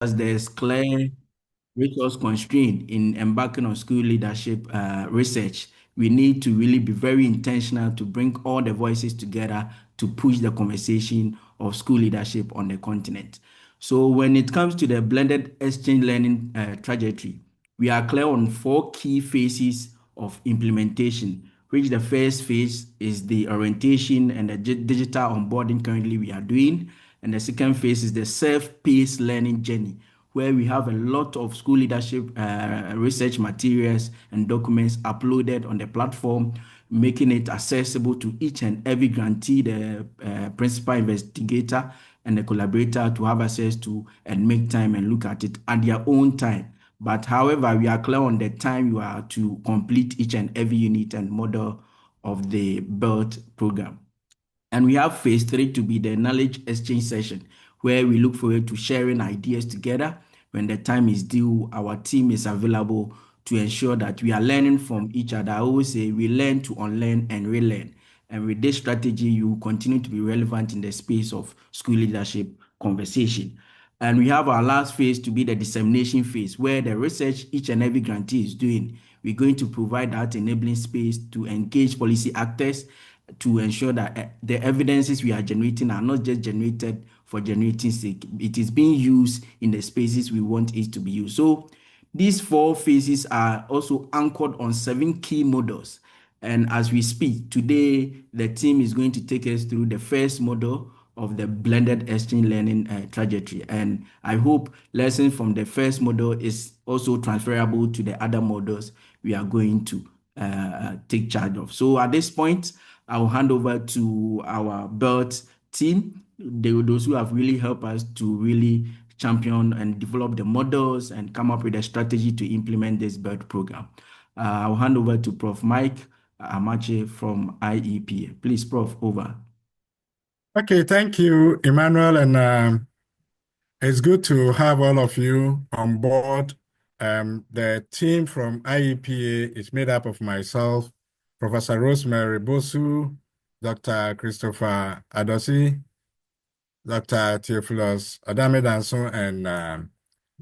as there's clear resource constraint in embarking on school leadership research, we need to really be very intentional to bring all the voices together to push the conversation of school leadership on the continent. So when it comes to the blended exchange learning trajectory, we are clear on four key phases of implementation, which the first phase is the orientation and the digital onboarding currently we are doing. And the second phase is the self-paced learning journey, where we have a lot of school leadership research materials and documents uploaded on the platform, making it accessible to each and every grantee, the principal investigator, and the collaborator to have access to and make time and look at it at their own time. But however, we are clear on the time you are to complete each and every unit and model of the BELT program. And we have phase three to be the knowledge exchange session, where we look forward to sharing ideas together. When the time is due, our team is available to ensure that we are learning from each other. I always say we learn to unlearn and relearn. And with this strategy, you will continue to be relevant in the space of school leadership conversation. And we have our last phase to be the dissemination phase, where the research each and every grantee is doing. We're going to provide that enabling space to engage policy actors to ensure that the evidences we are generating are not just generated for generating sake. It is being used in the spaces we want it to be used. So these four phases are also anchored on seven key models. And as we speak today, the team is going to take us through the first model of the blended exchange learning trajectory. And I hope lessons from the first model is also transferable to the other models we are going to take charge of. So at this point, I will hand over to our BELT team, those who have really helped us to really champion and develop the models and come up with a strategy to implement this BELT program. I'll hand over to Prof. Mike Amache from IEPA. Please, Prof, over. Okay, thank you, Emmanuel, and it's good to have all of you on board. The team from IEPA is made up of myself, Professor Rosemary Bosu, Dr. Christopher Adosi, Dr. Theophilus Adamidanso, and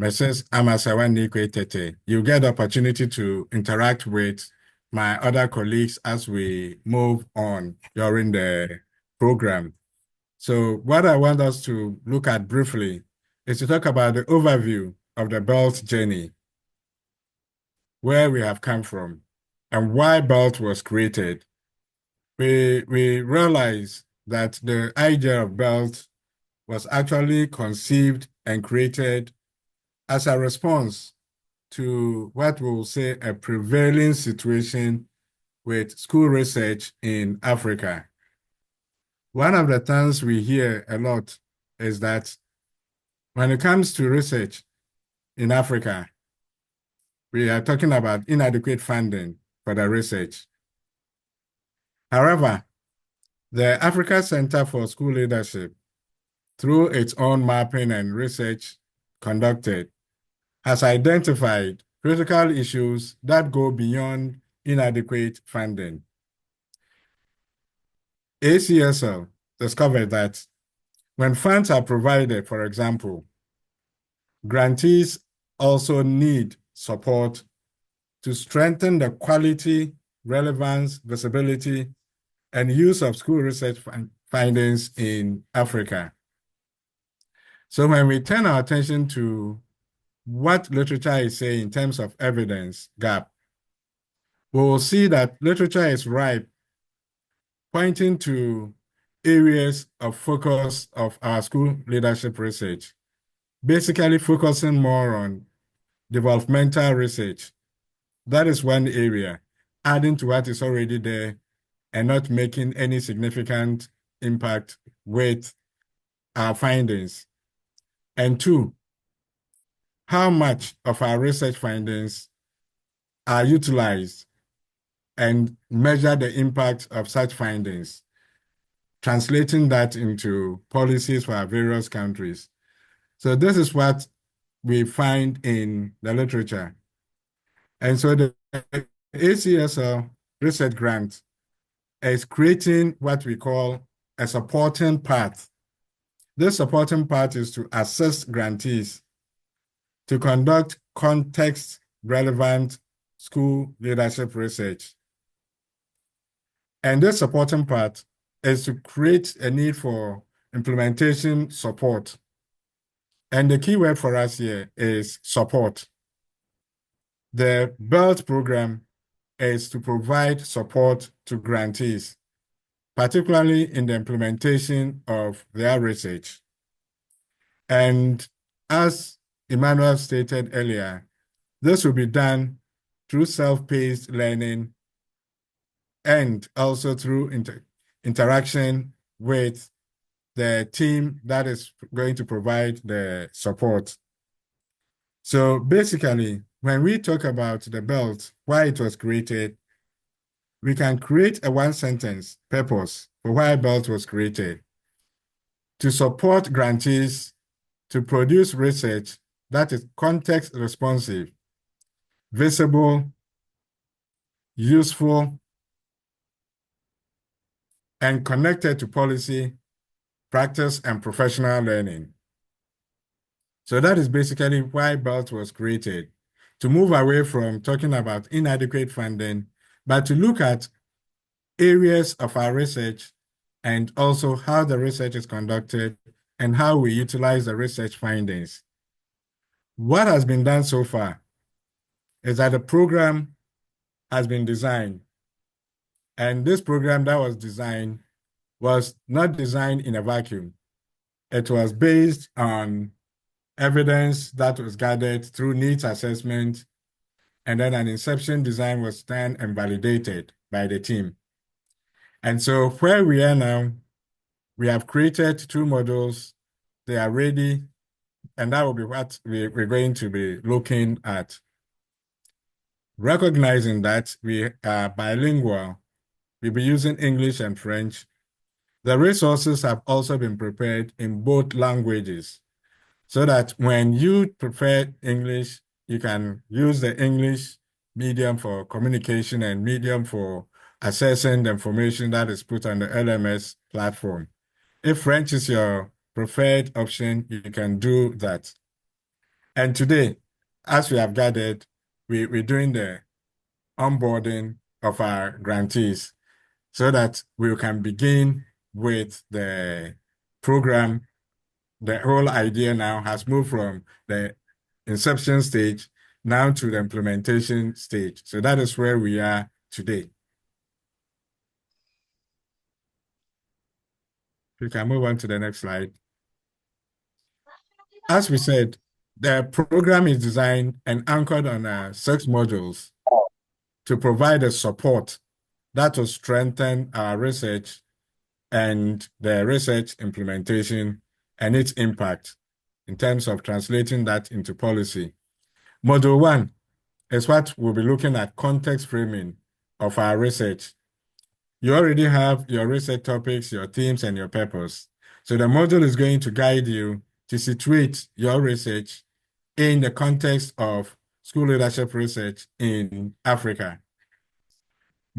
Mrs. Amasawa Tete. You get the opportunity to interact with my other colleagues as we move on during the program. So what I want us to look at briefly is to talk about the overview of the BELT journey, where we have come from, and why BELT was created. We realize that the idea of BELT was actually conceived and created as a response to what we'll say a prevailing situation with school research in Africa. One of the things we hear a lot is that when it comes to research in Africa, we are talking about inadequate funding for the research. However, the Africa Center for School Leadership, through its own mapping and research conducted, has identified critical issues that go beyond inadequate funding. ACSL discovered that when funds are provided, for example, grantees also need support to strengthen the quality, relevance, visibility, and use of school research findings in Africa. So when we turn our attention to what literature is saying in terms of evidence gap, we will see that literature is ripe, pointing to areas of focus of our school leadership research, basically focusing more on developmental research. That is one area, adding to what is already there and not making any significant impact with our findings. And two, how much of our research findings are utilized and measure the impact of such findings, translating that into policies for our various countries. So this is what we find in the literature. And so the ACSL research grant is creating what we call a supporting path. This supporting path is to assist grantees to conduct context-relevant school leadership research. And this supporting part is to create a need for implementation support. And the key word for us here is support. The BELT program is to provide support to grantees, particularly in the implementation of their research. And as Emmanuel stated earlier, this will be done through self-paced learning and also through interaction with the team that is going to provide the support. So basically, when we talk about the belt, why it was created, we can create a one-sentence purpose for why belt was created: to support grantees to produce research that is context responsive, visible, useful, and connected to policy, practice, and professional learning. So that is basically why BELT was created, to move away from talking about inadequate funding, but to look at areas of our research and also how the research is conducted and how we utilize the research findings. What has been done so far is that the program has been designed, and this program that was designed was not designed in a vacuum. It was based on evidence that was gathered through needs assessment, and then an inception design was done and validated by the team. And so where we are now, we have created 2 modules. They are ready, and that will be what we're going to be looking at. Recognizing that we are bilingual, we'll be using English and French. The resources have also been prepared in both languages, so that when you prefer English, you can use the English medium for communication and medium for accessing the information that is put on the LMS platform. If French is your preferred option, you can do that. And today, as we have gathered, we're doing the onboarding of our grantees so that we can begin with the program. The whole idea now has moved from the inception stage now to the implementation stage. So that is where we are today. We can move on to the next slide. As we said, the program is designed and anchored on 6 modules to provide a support that will strengthen our research and the research implementation and its impact in terms of translating that into policy. Module 1 is what we'll be looking at: context framing of our research. You already have your research topics, your themes, and your purpose. So the module is going to guide you to situate your research in the context of school leadership research in Africa.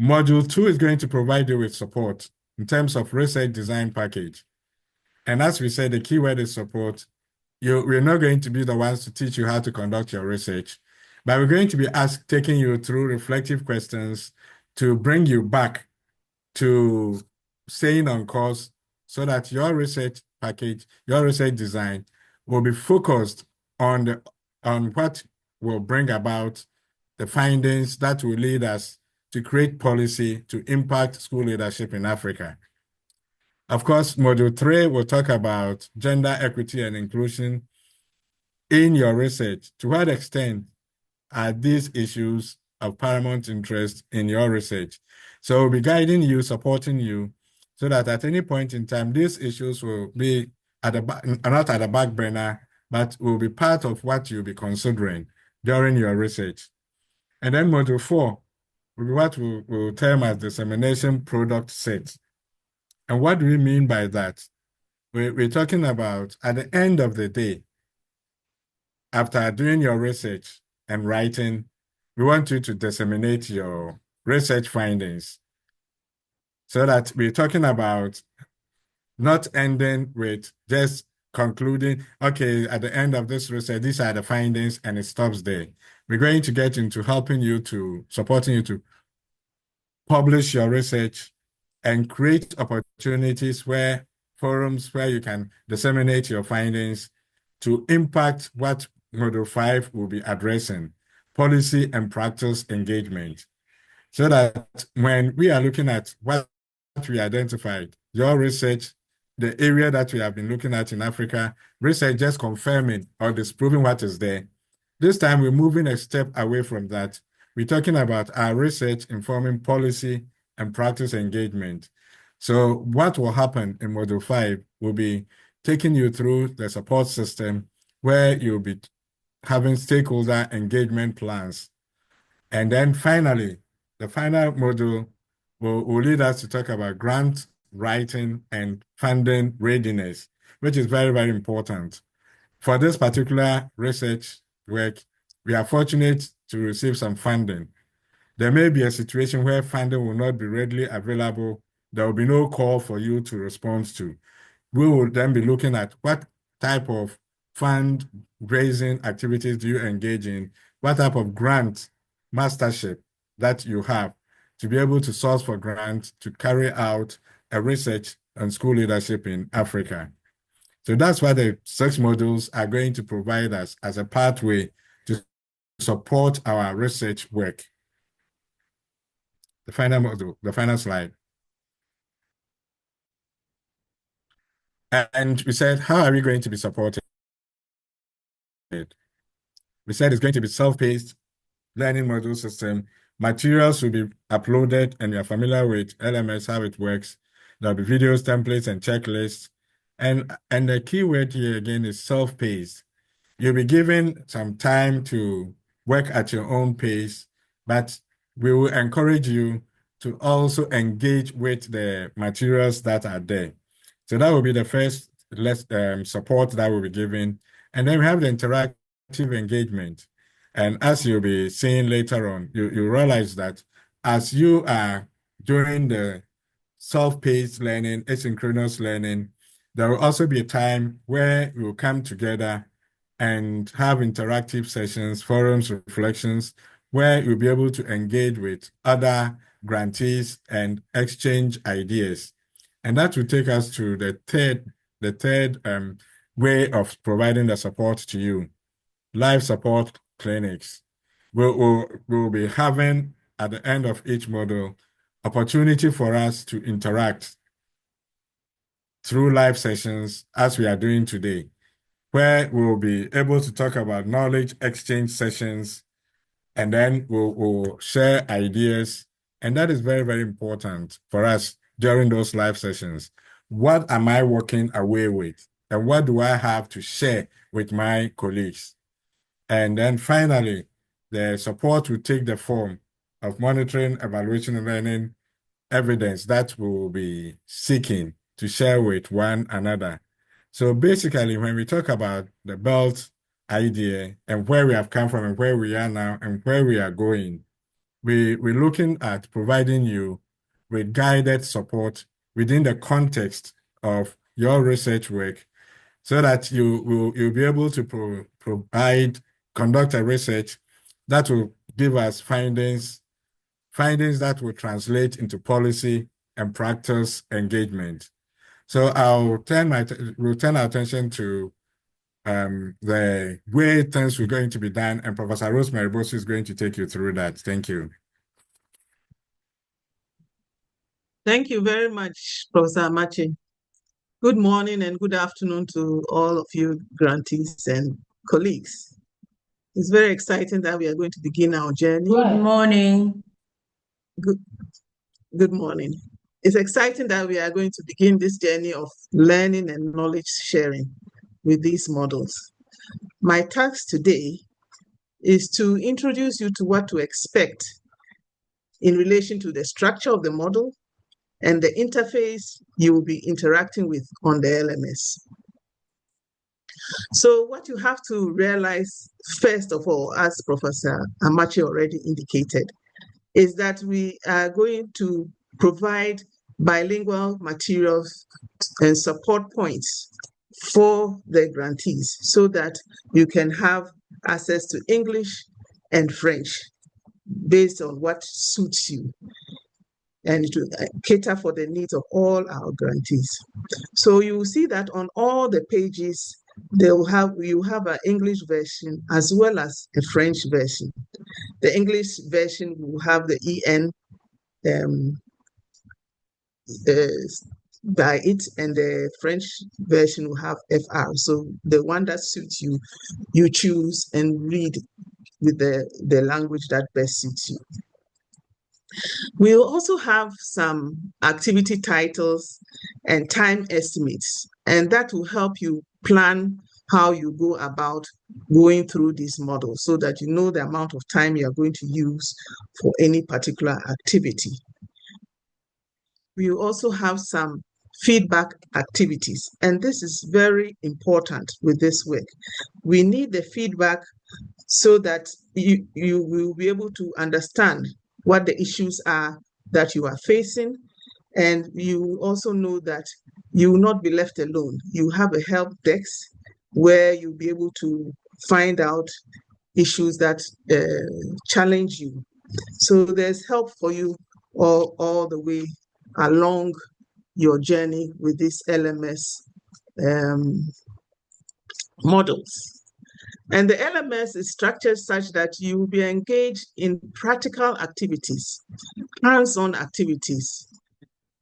Module 2 is going to provide you with support in terms of research design package. And as we said, the keyword is support. We're not going to be the ones to teach you how to conduct your research, but we're going to be taking you through reflective questions to bring you back to staying on course so that your research package, your research design will be focused on what will bring about the findings that will lead us to create policy to impact school leadership in Africa. Of course, Module 3 will talk about gender equity and inclusion in your research. To what extent are these issues of paramount interest in your research? So we'll be guiding you, supporting you, so that at any point in time, these issues will be not at the back burner, but will be part of what you'll be considering during your research. And then Module 4 will be what we'll term as dissemination product set. And what do we mean by that? We're talking about, at the end of the day, after doing your research and writing, we want you to disseminate your research findings, so that we're talking about not ending with just concluding, okay, at the end of this research, these are the findings, and it stops there. We're going to get into supporting you to publish your research and create opportunities forums where you can disseminate your findings to impact what Module 5 will be addressing, policy and practice engagement. So that when we are looking at what we identified, your research, the area that we have been looking at in Africa, research just confirming or disproving what is there. This time we're moving a step away from that. We're talking about our research informing policy and practice engagement. So what will happen in Module 5 will be taking you through the support system where you'll be having stakeholder engagement plans. And then finally, the final module will lead us to talk about grant writing and funding readiness, which is very, very important. For this particular research work, we are fortunate to receive some funding. There may be a situation where funding will not be readily available. There will be no call for you to respond to. We will then be looking at what type of fundraising activities do you engage in, what type of grant mastership that you have to be able to source for grants to carry out a research on school leadership in Africa. So that's what the 6 modules are going to provide us as a pathway to support our research work. The final module, the final slide. And we said, how are we going to be supported? We said it's going to be self-paced learning module system. Materials will be uploaded, and you're familiar with LMS, how it works. There'll be videos, templates, and checklists. And the key word here again is self-paced. You'll be given some time to work at your own pace, but we will encourage you to also engage with the materials that are there. So that will be the first support that will be given. And then we have the interactive engagement. And as you'll be seeing later on, you realize that as you are doing the self-paced learning, asynchronous learning, there will also be a time where you will come together and have interactive sessions, forums, reflections, where you'll be able to engage with other grantees and exchange ideas. And that will take us to the third way of providing the support to you, live support clinics. We'll be having, at the end of each module, opportunity for us to interact through live sessions as we are doing today, where we'll be able to talk about knowledge exchange sessions, and then we'll share ideas. And that is very, very important for us during those live sessions. What am I walking away with? And what do I have to share with my colleagues? And then finally, the support will take the form of monitoring, evaluation, and learning evidence that we will be seeking to share with one another. So basically, when we talk about the BELT idea and where we have come from and where we are now and where we are going, we're looking at providing you with guided support within the context of your research work so that you'll be able to conduct a research that will give us findings that will translate into policy and practice engagement. So we'll turn our attention to the way things were going to be done, and Professor Rosemary Bosu is going to take you through that. Thank you. Thank you very much, Professor Amache. Good morning and good afternoon to all of you grantees and colleagues. It's very exciting that we are going to begin our journey. Good morning. Good morning. It's exciting that we are going to begin this journey of learning and knowledge sharing with these models. My task today is to introduce you to what to expect in relation to the structure of the model and the interface you will be interacting with on the LMS. So what you have to realize, first of all, as Professor Amache already indicated, is that we are going to provide bilingual materials and support points for the grantees so that you can have access to English and French based on what suits you and to cater for the needs of all our grantees. So you will see that on all the pages, you have an English version as well as a French version. The English version will have the EN by it, and the French version will have FR. So the one that suits you, you choose and read with the language that best suits you. We'll also have some activity titles and time estimates, and that will help you plan how you go about going through these models so that you know the amount of time you are going to use for any particular activity. We will also have some feedback activities, and this is very important with this work. We need the feedback so that you will be able to understand what the issues are that you are facing, and you also know that you will not be left alone. You have a help desk where you'll be able to find out issues that challenge you. So there's help for you all the way along your journey with these LMS models. And the LMS is structured such that you will be engaged in practical activities, hands-on activities,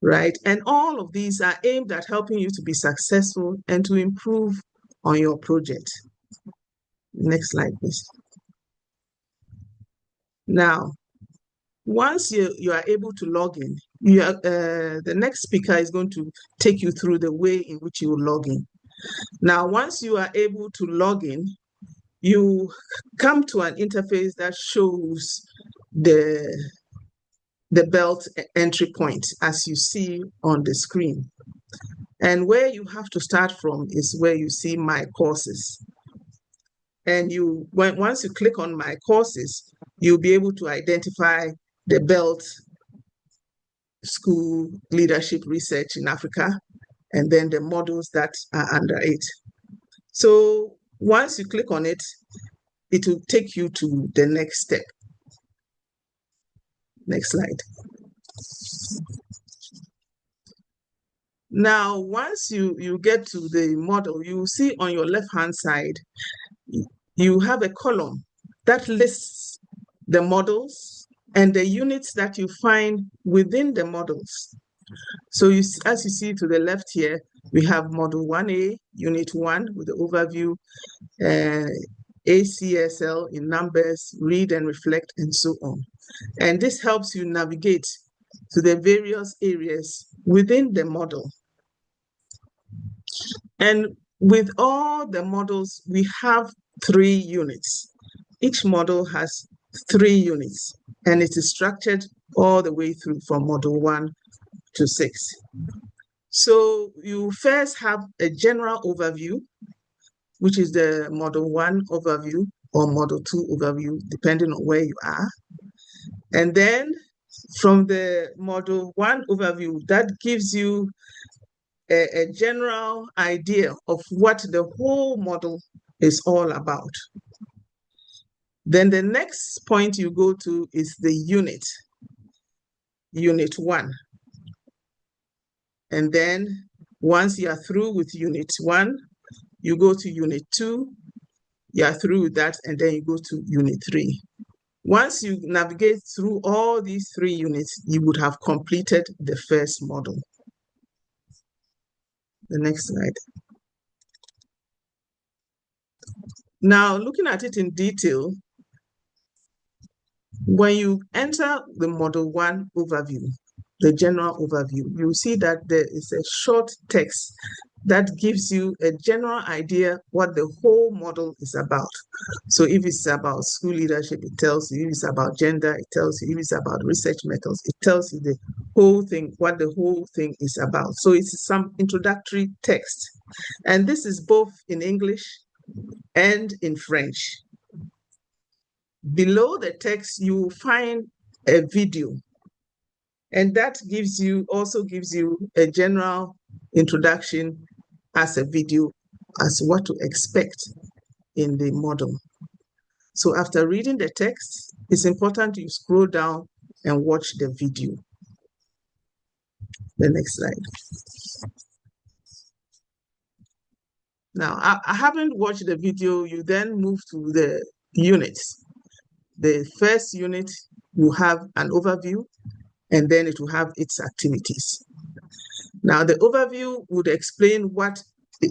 right? And all of these are aimed at helping you to be successful and to improve on your project. Next slide, please. Now, once you are able to log in, the next speaker is going to take you through the way in which you will log in. Now, once you are able to log in, you come to an interface that shows the belt entry point as you see on the screen. And where you have to start from is where you see My Courses. And once you click on My Courses, you'll be able to identify the belt School Leadership Research in Africa, and then the models that are under it. So once you click on it, it will take you to the next step. Next slide. Now, once you get to the model, you will see on your left-hand side, you have a column that lists the models and the units that you find within the models. So as you see to the left here, we have Model 1A, Unit 1 with the overview, ACSL in numbers, read and reflect, and so on. And this helps you navigate to the various areas within the model. And with all the models, we have 3 units. Each model has 3 units, and it is structured all the way through from Model 1 to 6. So you first have a general overview, which is the Model 1 overview or Model 2 overview, depending on where you are. And then from the Model 1 overview, that gives you a general idea of what the whole model is all about. Then the next point you go to is the Unit 1. And then once you are through with Unit 1, you go to Unit 2, you are through with that, and then you go to Unit 3. Once you navigate through all these 3 units, you would have completed the first model. The next slide. Now, looking at it in detail, when you enter the Model 1 overview, the general overview, you'll see that there is a short text that gives you a general idea what the whole model is about. So if it's about school leadership, it tells you. If it's about gender, it tells you. If it's about research methods, it tells you the whole thing, what the whole thing is about. So it's some introductory text. And this is both in English and in French. Below the text, you will find a video. And that also gives you a general introduction as a video as what to expect in the model. So after reading the text, it's important you scroll down and watch the video. The next slide. Now, I haven't watched the video. You then move to the units. The first unit will have an overview, and then it will have its activities. Now, the overview would explain what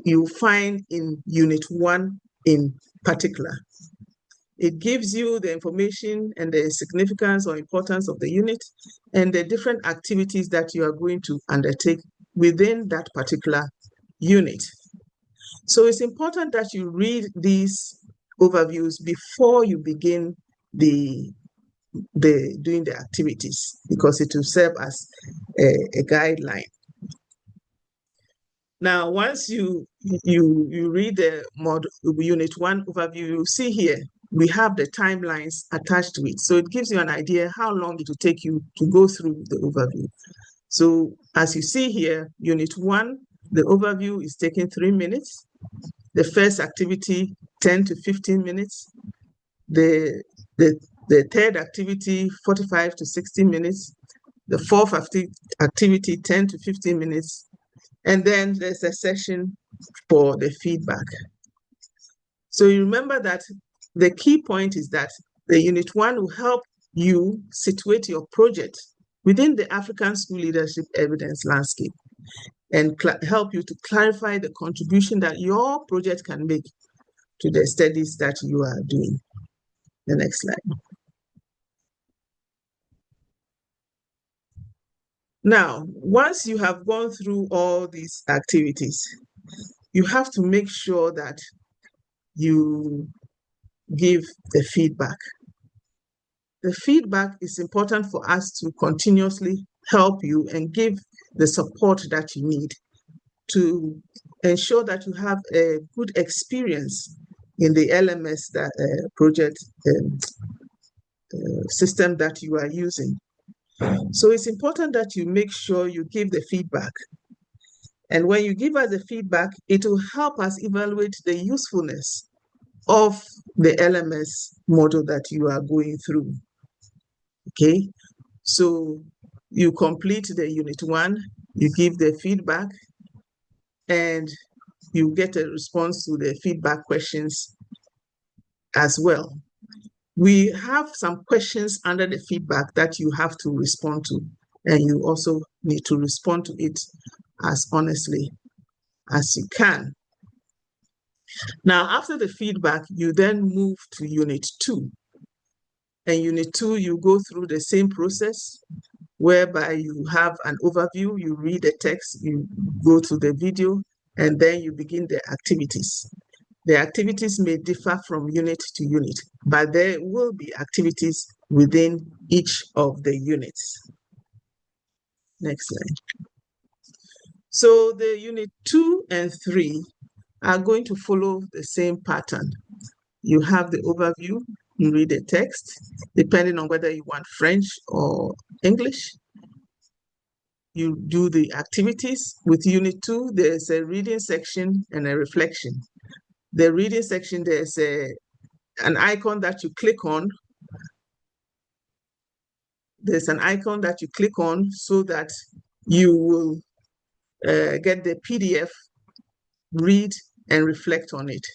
you find in Unit 1 in particular. It gives you the information and the significance or importance of the unit and the different activities that you are going to undertake within that particular unit. So it's important that you read these overviews before you begin doing the activities, because it will serve as a guideline. Now, once you read the model Unit 1 overview, you see here we have the timelines attached to it. So it gives you an idea how long it will take you to go through the overview. So as you see here, Unit 1, the overview is taking 3 minutes. The first activity, 10 to 15 minutes. The third activity, 45 to 60 minutes. The fourth activity, 10 to 15 minutes. And then there's a session for the feedback. So you remember that the key point is that the Unit 1 will help you situate your project within the African School Leadership Evidence landscape and help you to clarify the contribution that your project can make to the studies that you are doing. The next slide. Now, once you have gone through all these activities, you have to make sure that you give the feedback. The feedback is important for us to continuously help you and give the support that you need to ensure that you have a good experience in the LMS project system that you are using. So it's important that you make sure you give the feedback. And when you give us the feedback, it will help us evaluate the usefulness of the LMS model that you are going through. Okay, so you complete the Unit 1, you give the feedback, and you get a response to the feedback questions as well. We have some questions under the feedback that you have to respond to, and you also need to respond to it as honestly as you can. Now, after the feedback, you then move to Unit 2. And Unit 2, you go through the same process whereby you have an overview, you read the text, you go to the video, and then you begin the activities. The activities may differ from unit to unit, but there will be activities within each of the units. Next slide. So the Unit 2 and 3 are going to follow the same pattern. You have the overview, you read the text, depending on whether you want French or English. You do the activities. With Unit 2, there's a reading section and a reflection. The reading section, there's an icon that you click on. There's an icon that you click on so that you will get the PDF, read and reflect on it,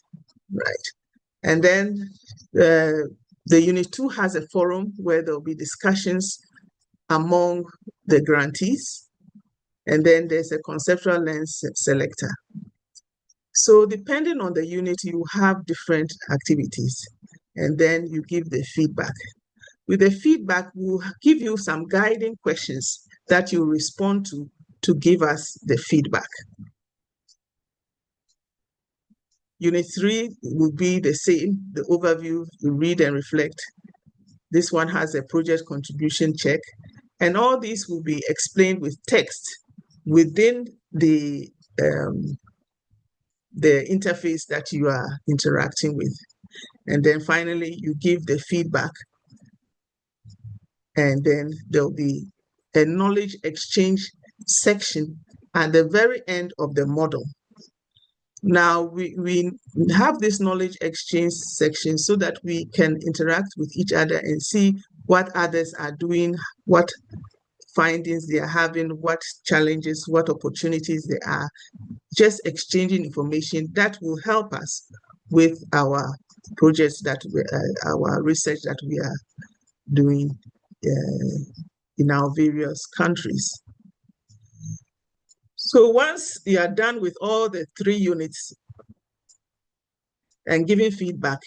right? And then the Unit 2 has a forum where there'll be discussions among the grantees. And then there's a conceptual lens selector. So depending on the unit, you have different activities, and then you give the feedback. With the feedback, we'll give you some guiding questions that you respond to give us the feedback. Unit 3 will be the same, the overview, you read and reflect. This one has a project contribution check, and all these will be explained with text within the interface that you are interacting with. And then finally, you give the feedback, and then there'll be a knowledge exchange section at the very end of the model. Now, we have this knowledge exchange section so that we can interact with each other and see what others are doing, what findings they are having, what challenges, what opportunities there are, just exchanging information that will help us with our projects our research that we are doing in our various countries. So once you are done with all the 3 units and giving feedback,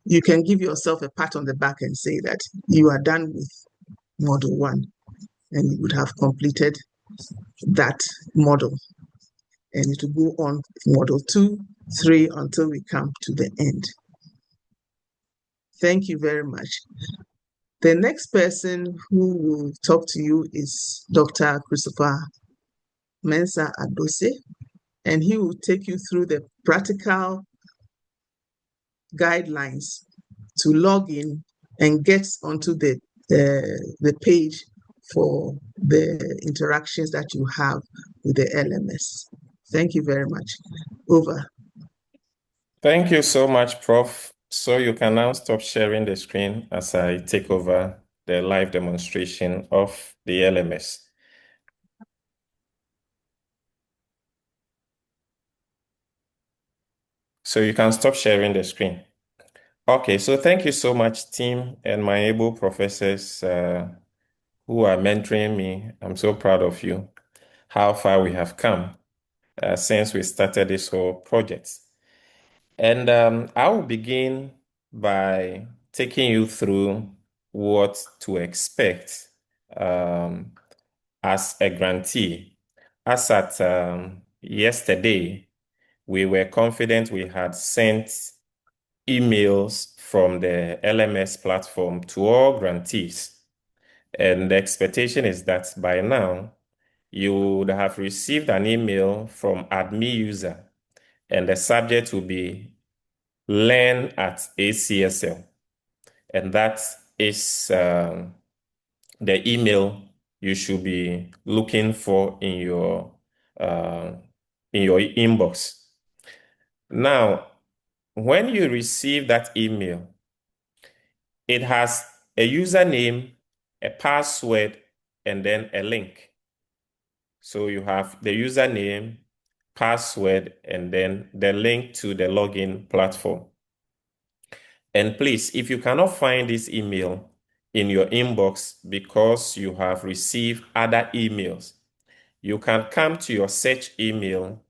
you can give yourself a pat on the back and say that you are done with model 1 and you would have completed that model. And it will go on model 2, 3 until we come to the end. Thank you very much. The next person who will talk to you is Dr. Christopher Mensah Adose, and he will take you through the practical guidelines to log in and get onto the page for the interactions that you have with the LMS. Thank you very much. Over. Thank you so much, Prof. So you can now stop sharing the screen as I take over the live demonstration of the LMS. So you can stop sharing the screen. Okay, so thank you so much, team, and my able professors who are mentoring me. I'm so proud of you, how far we have come since we started this whole project. And I will begin by taking you through what to expect as a grantee. As at yesterday, we were confident we had sent emails from the LMS platform to all grantees. And the expectation is that by now, you would have received an email from admin user, and the subject will be learn at ACSL. And that is the email you should be looking for in your inbox. Now, when you receive that email, it has a username, a password, and then a link. So you have the username, password, and then the link to the login platform. And please, if you cannot find this email in your inbox because you have received other emails, you can come to your search email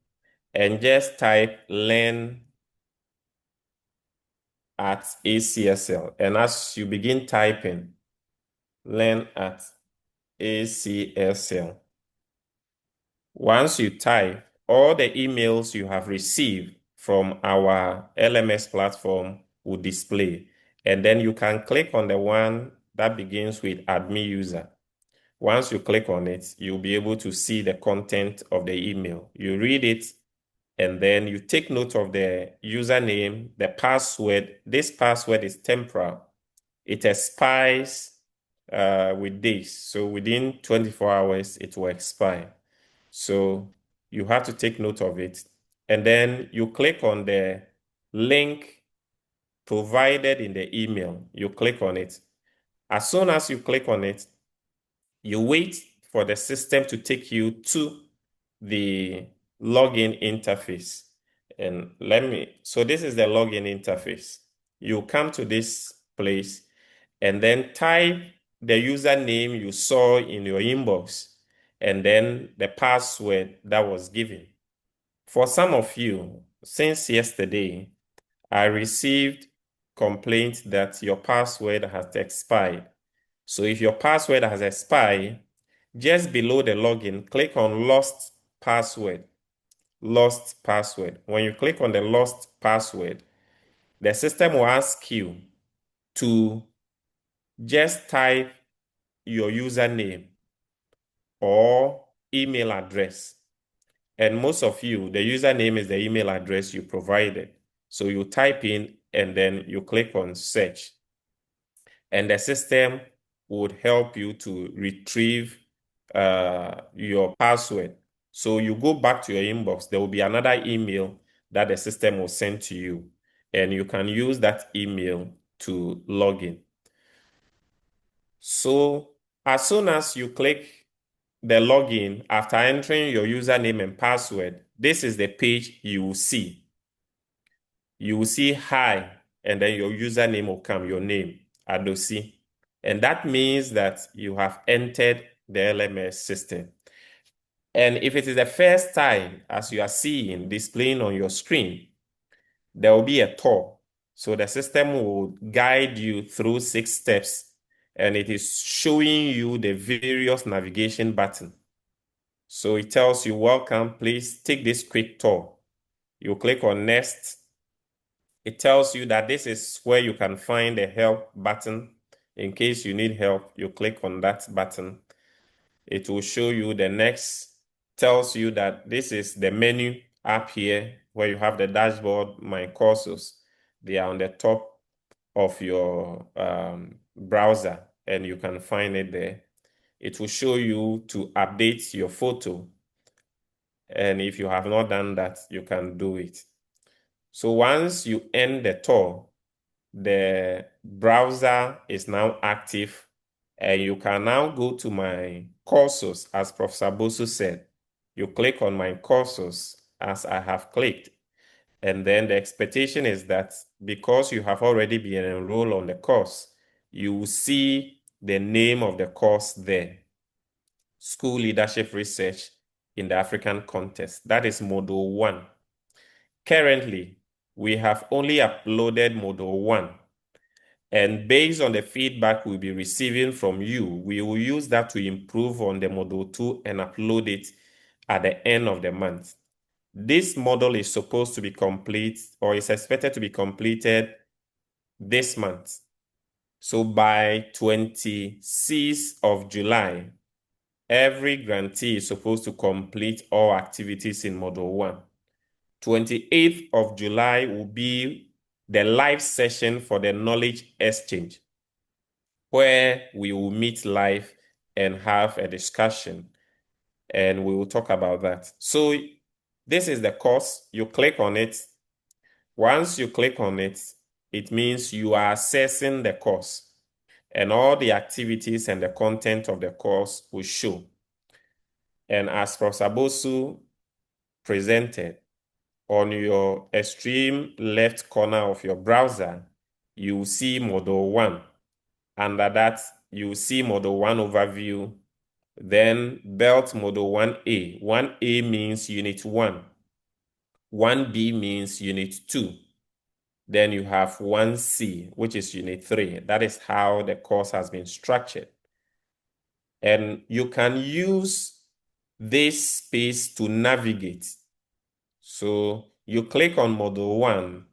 and just type learn at ACSL. And as you begin typing, learn at ACSL. Once you type, all the emails you have received from our LMS platform will display. And then you can click on the one that begins with admin user. Once you click on it, you'll be able to see the content of the email. You read it, and then you take note of the username, the password. This password is temporal. It expires with days. So within 24 hours, it will expire. So you have to take note of it. And then you click on the link provided in the email. You click on it. As soon as you click on it, you wait for the system to take you to the login interface. And so this is the login interface. You come to this place and then type the username you saw in your inbox and then the password that was given. For some of you, since yesterday, I received complaints that your password has expired. So if your password has expired, just below the login, click on lost password. Lost password. When you click on the lost password, the system will ask you to just type your username or email address. And most of you, the username is the email address you provided. So you type in and then you click on search. And the system would help you to retrieve your password. So you go back to your inbox, there will be another email that the system will send to you, and you can use that email to log in. So as soon as you click the login, after entering your username and password, this is the page you will see. You will see hi, and then your username will come, your name, Adosi. And that means that you have entered the LMS system. And if it is the first time, as you are seeing displaying on your screen, there will be a tour. So the system will guide you through 6 steps, and it is showing you the various navigation buttons. So it tells you, welcome, please take this quick tour. You click on next. It tells you that this is where you can find the help button. In case you need help, you click on that button. It will show you the next, tells you that this is the menu up here where you have the dashboard, my courses. They are on the top of your browser, and you can find it there. It will show you to update your photo. And if you have not done that, you can do it. So once you end the tour, the browser is now active, and you can now go to my courses, as Professor Bosu said. You click on my courses as I have clicked. And then the expectation is that because you have already been enrolled on the course, you will see the name of the course there. School Leadership Research in the African Context. That is Module 1. Currently, we have only uploaded Module 1. And based on the feedback we'll be receiving from you, we will use that to improve on the Module 2 and upload it at the end of the month. This model is supposed to be complete, or is expected to be completed this month. So by 26th of July, every grantee is supposed to complete all activities in Module 1. 28th of July will be the live session for the knowledge exchange, where we will meet live and have a discussion, and we will talk about that. So this is the course. You click on it. Once you click on it, it means you are accessing the course, and all the activities and the content of the course will show. And as Professor Bosu presented, on your extreme left corner of your browser, you will see Module 1. Under that, you will see Module 1 overview, then Belt Module 1A. 1A means Unit 1. 1B means Unit 2. Then you have 1C, which is Unit 3. That is how the course has been structured. And you can use this space to navigate. So you click on Module 1,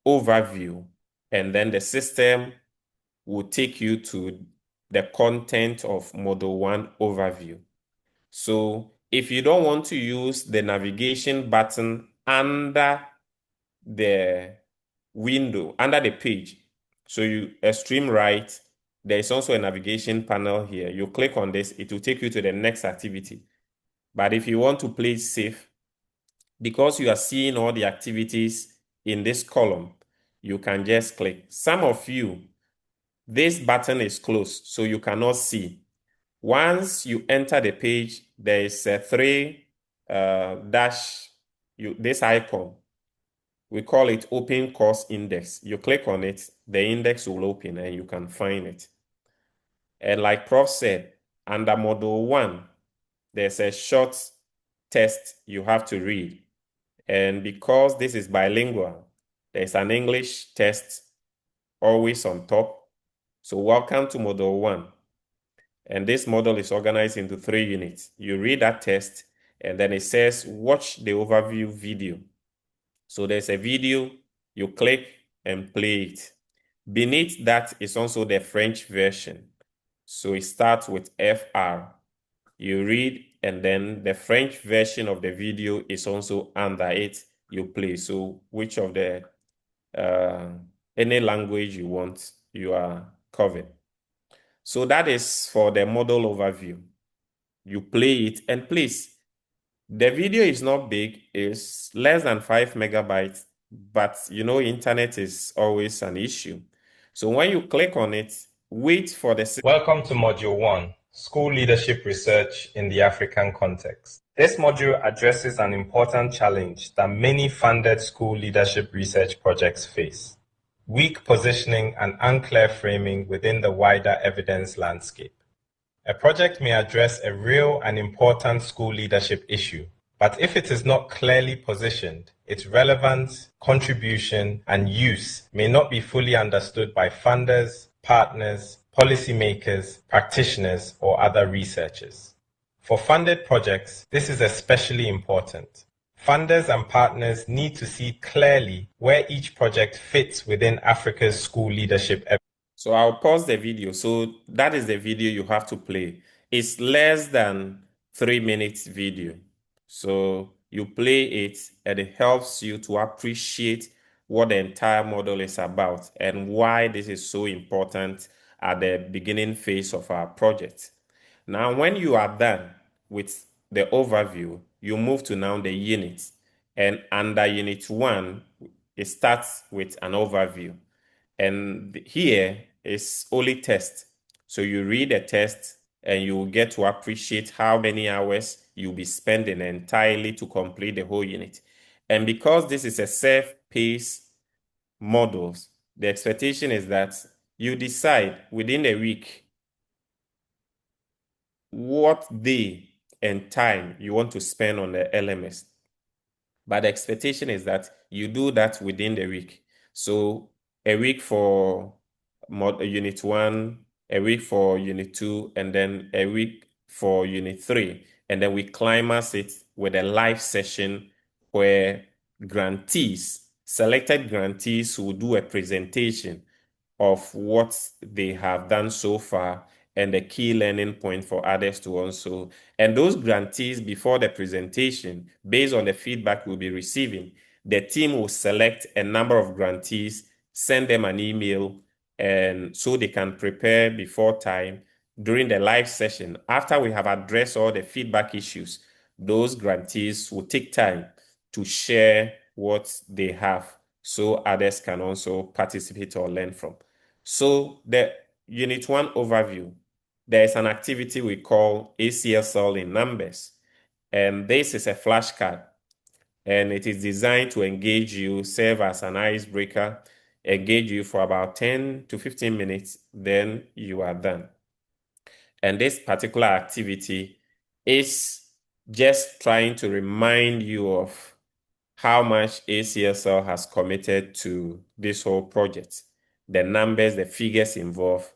Overview, and then the system will take you to the content of Module 1 Overview. So if you don't want to use the navigation button under the window, under the page, so you extreme right, there is also a navigation panel here. You click on this, it will take you to the next activity. But if you want to play safe, because you are seeing all the activities in this column, you can just click. Some of you, this button is closed, so you cannot see. Once you enter the page, there is a 3 dash, this icon. We call it Open Course Index. You click on it, the index will open and you can find it. And like Prof said, under Module 1, there's a short test you have to read. And because this is bilingual, there's an English test always on top. So welcome to Module 1. And this model is organized into 3 units. You read that test, and then it says, watch the overview video. So there's a video, you click and play it. Beneath that is also the French version. So it starts with FR. You read, and then the French version of the video is also under it. You play. So which of the, any language you want, you are covered. So that is for the model overview. You play it, and please, The video is not big, it's less than 5 megabytes, but internet is always an issue. So when you click on it, wait for the... Welcome to Module 1, School Leadership Research in the African Context. This module addresses an important challenge that many funded school leadership research projects face: weak positioning and unclear framing within the wider evidence landscape. A project may address a real and important school leadership issue, but if it is not clearly positioned, its relevance, contribution, and use may not be fully understood by funders, partners, policymakers, practitioners, or other researchers. For funded projects, this is especially important. Funders and partners need to see clearly where each project fits within Africa's school leadership. So I'll pause the video. So that is the video you have to play. It's less than 3 minutes video. So you play it and it helps you to appreciate what the entire model is about and why this is so important at the beginning phase of our project. Now, when you are done with the overview, you move to now the unit. And under unit 1, it starts with an overview. And here is only test. So you read the test and you will get to appreciate how many hours you'll be spending entirely to complete the whole unit. And because this is a self-paced model, the expectation is that you decide within a week what day and time you want to spend on the LMS. But the expectation is that you do that within the week. So a week for unit 1, a week for unit 2, and then a week for unit 3. And then we climax it with a live session where selected grantees will do a presentation of what they have done so far and the key learning point for others to also. And those grantees, before the presentation, based on the feedback we'll be receiving, the team will select a number of grantees, send them an email, and so they can prepare before time during the live session. After we have addressed all the feedback issues, those grantees will take time to share what they have so others can also participate or learn from. So the Unit 1 overview, there is an activity we call ACSL in numbers. And this is a flashcard. And it is designed to engage you, serve as an icebreaker, engage you for about 10 to 15 minutes, then you are done. And this particular activity is just trying to remind you of how much ACSL has committed to this whole project, the numbers, the figures involved,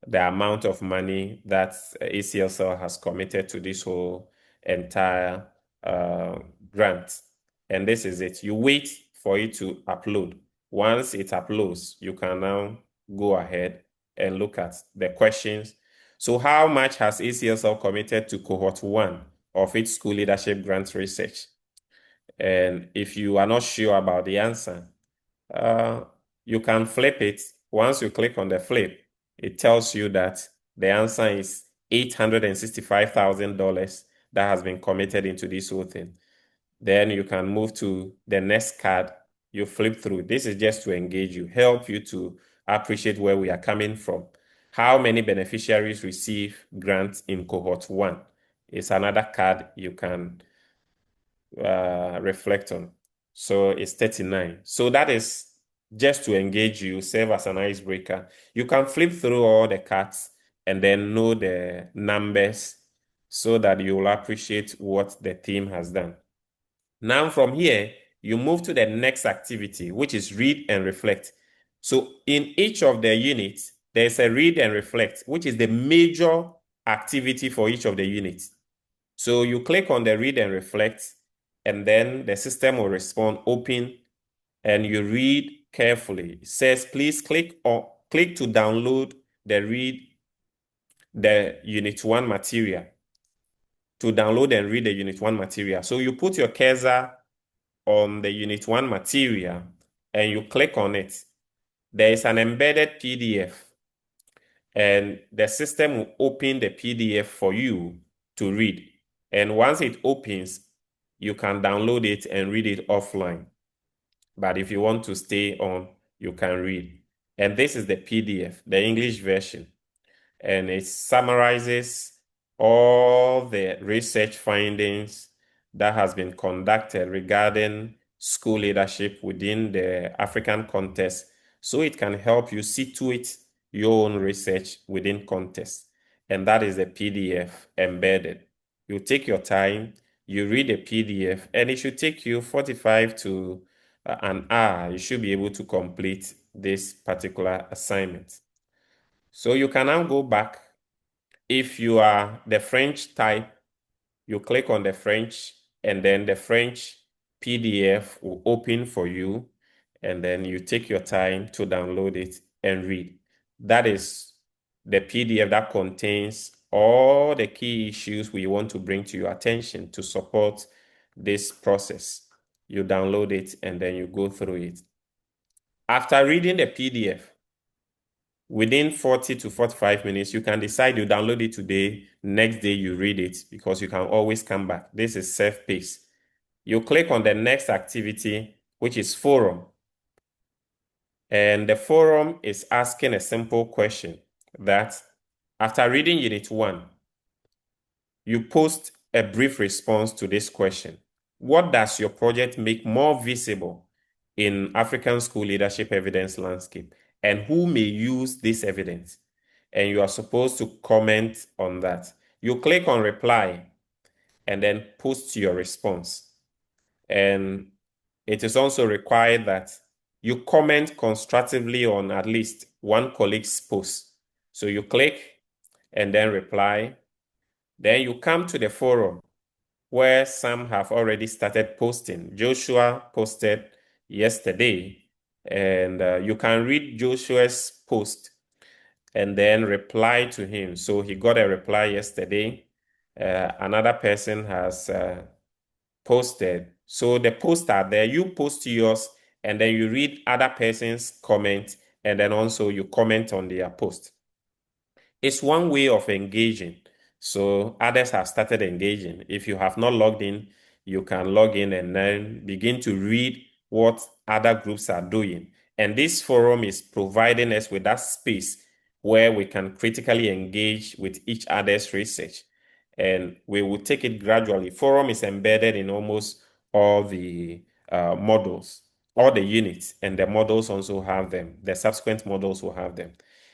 the amount of money that ACSL has committed to this whole entire grant. And this is it. You wait for it to upload. Once it uploads, you can now go ahead and look at the questions. So how much has ACSL committed to cohort 1 of its school leadership grant research? And if you are not sure about the answer, you can flip it. Once you click on the flip, it tells you that the answer is $865,000 that has been committed into this whole thing. Then you can move to the next card. You flip through. This is just to engage you, help you to appreciate where we are coming from. How many beneficiaries receive grants in cohort 1 is another card you can reflect on. So it's 39. So that is just to engage you, serve as an icebreaker. You can flip through all the cards and then know the numbers so that you will appreciate what the team has done. Now from here, you move to the next activity, which is read and reflect. So in each of the units, there's a read and reflect, which is the major activity for each of the units. So you click on the read and reflect, and then the system will respond open, and you read carefully. It says, please click to download the Unit 1 material. To download and read the Unit 1 material. So you put your cursor on the Unit 1 material, and you click on it. There is an embedded PDF, and the system will open the PDF for you to read. And once it opens, you can download it and read it offline. But if you want to stay on, you can read. And this is the PDF, the English version. And it summarizes all the research findings that has been conducted regarding school leadership within the African context, so it can help you situate your own research within context. And that is the PDF embedded. You take your time, you read the PDF, and it should take you 45 to an hour. You should be able to complete this particular assignment. So you can now go back. If you are the French type, you click on the French, and then the French PDF will open for you, and then you take your time to download it and read. That is the PDF that contains all the key issues we want to bring to your attention to support this process. You download it and then you go through it. After reading the PDF, within 40 to 45 minutes, you can decide you download it today, next day you read it, because you can always come back. This is self-paced. You click on the next activity, which is forum. And the forum is asking a simple question that after reading Unit 1, you post a brief response to this question. What does your project make more visible in African school leadership evidence landscape? And who may use this evidence? And you are supposed to comment on that. You click on reply and then post your response. And it is also required that you comment constructively on at least one colleague's post. So you click and then reply. Then you come to the forum where some have already started posting. Joshua posted yesterday, and you can read Joshua's post and then reply to him. So he got a reply yesterday. Another person has posted. So the posts are there. You post yours, and then you read other person's comment, and then also you comment on their post. It's one way of engaging. So others have started engaging. If you have not logged in, you can log in and then begin to read what other groups are doing. And this forum is providing us with that space where we can critically engage with each other's research. And we will take it gradually. Forum is embedded in almost all the models, all the units, and the models also have them. The subsequent models will have them.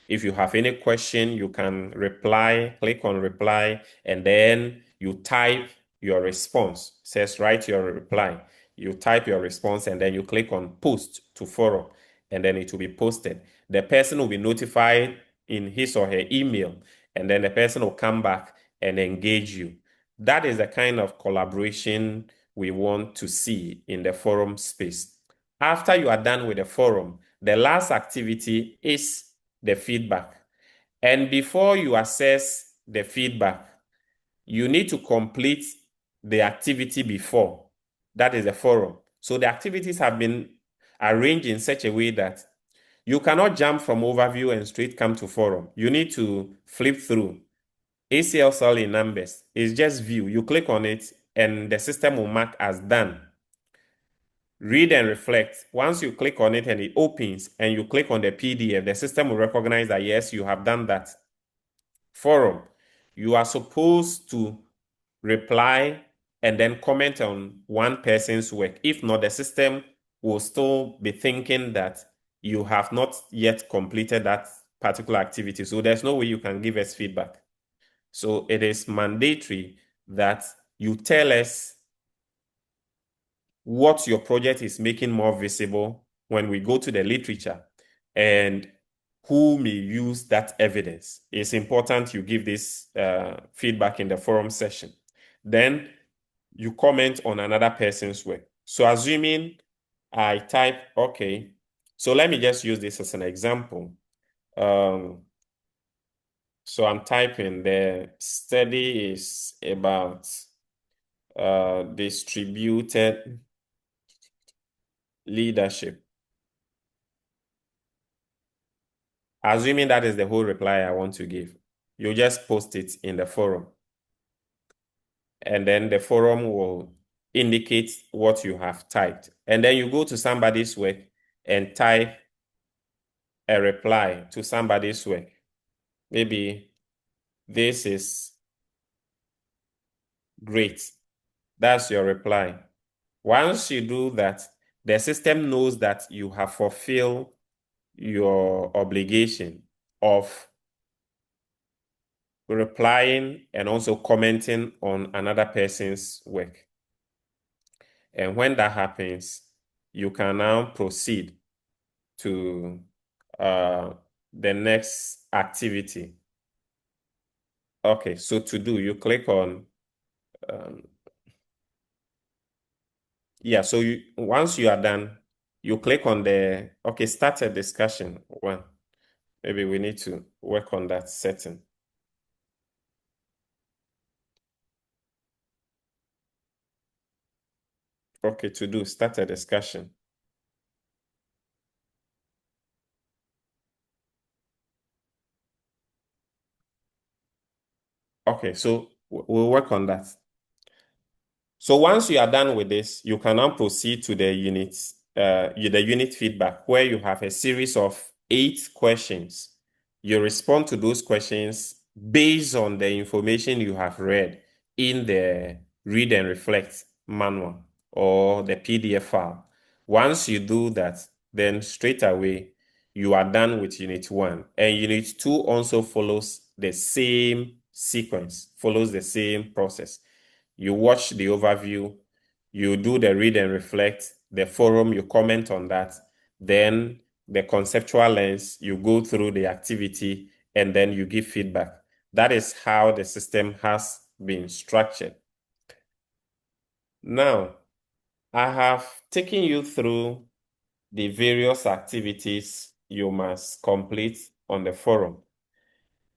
If you have any question, you can reply, click on reply, and then you type your response. It says write your reply. You type your response and then you click on post to forum, and then it will be posted. The person will be notified in his or her email, and then the person will come back and engage you. That is the kind of collaboration we want to see in the forum space. After you are done with the forum, the last activity is the feedback. And before you assess the feedback, you need to complete the activity before. That is the forum. So the activities have been arranged in such a way that you cannot jump from overview and straight come to forum. You need to flip through. ACL cell in numbers is just view. You click on it and the system will mark as done. Read and reflect. Once you click on it and it opens and you click on the PDF, the system will recognize that yes, you have done that. Forum, you are supposed to reply and then comment on one person's work. If not, the system will still be thinking that you have not yet completed that particular activity. So there's no way you can give us feedback. So it is mandatory that you tell us what your project is making more visible when we go to the literature and who may use that evidence. It's important you give this feedback in the forum session. Then you comment on another person's work. So assuming I type, okay, so let me just use this as an example. So I'm typing the study is about distributed leadership. Assuming that is the whole reply I want to give, you just post it in the forum. And then the forum will indicate what you have typed. And then you go to somebody's work and type a reply to somebody's work. Maybe this is great. That's your reply. Once you do that, the system knows that you have fulfilled your obligation of replying and also commenting on another person's work. And when that happens, you can now proceed to the next activity. Okay, so to do, you click on, so once you are done, you click on the, okay, start a discussion one. Maybe we need to work on that setting. Okay, to do, start a discussion. Okay, so we'll work on that. So once you are done with this, you can now proceed to the unit feedback, where you have a series of 8 questions. You respond to those questions based on the information you have read in the read and reflect manual or the PDF file. Once you do that, then straight away you are done with Unit 1. And Unit 2 also follows the same sequence, follows the same process. You watch the overview, you do the read and reflect, the forum, you comment on that, then the conceptual lens, you go through the activity, and then you give feedback. That is how the system has been structured. Now, I have taken you through the various activities you must complete on the forum.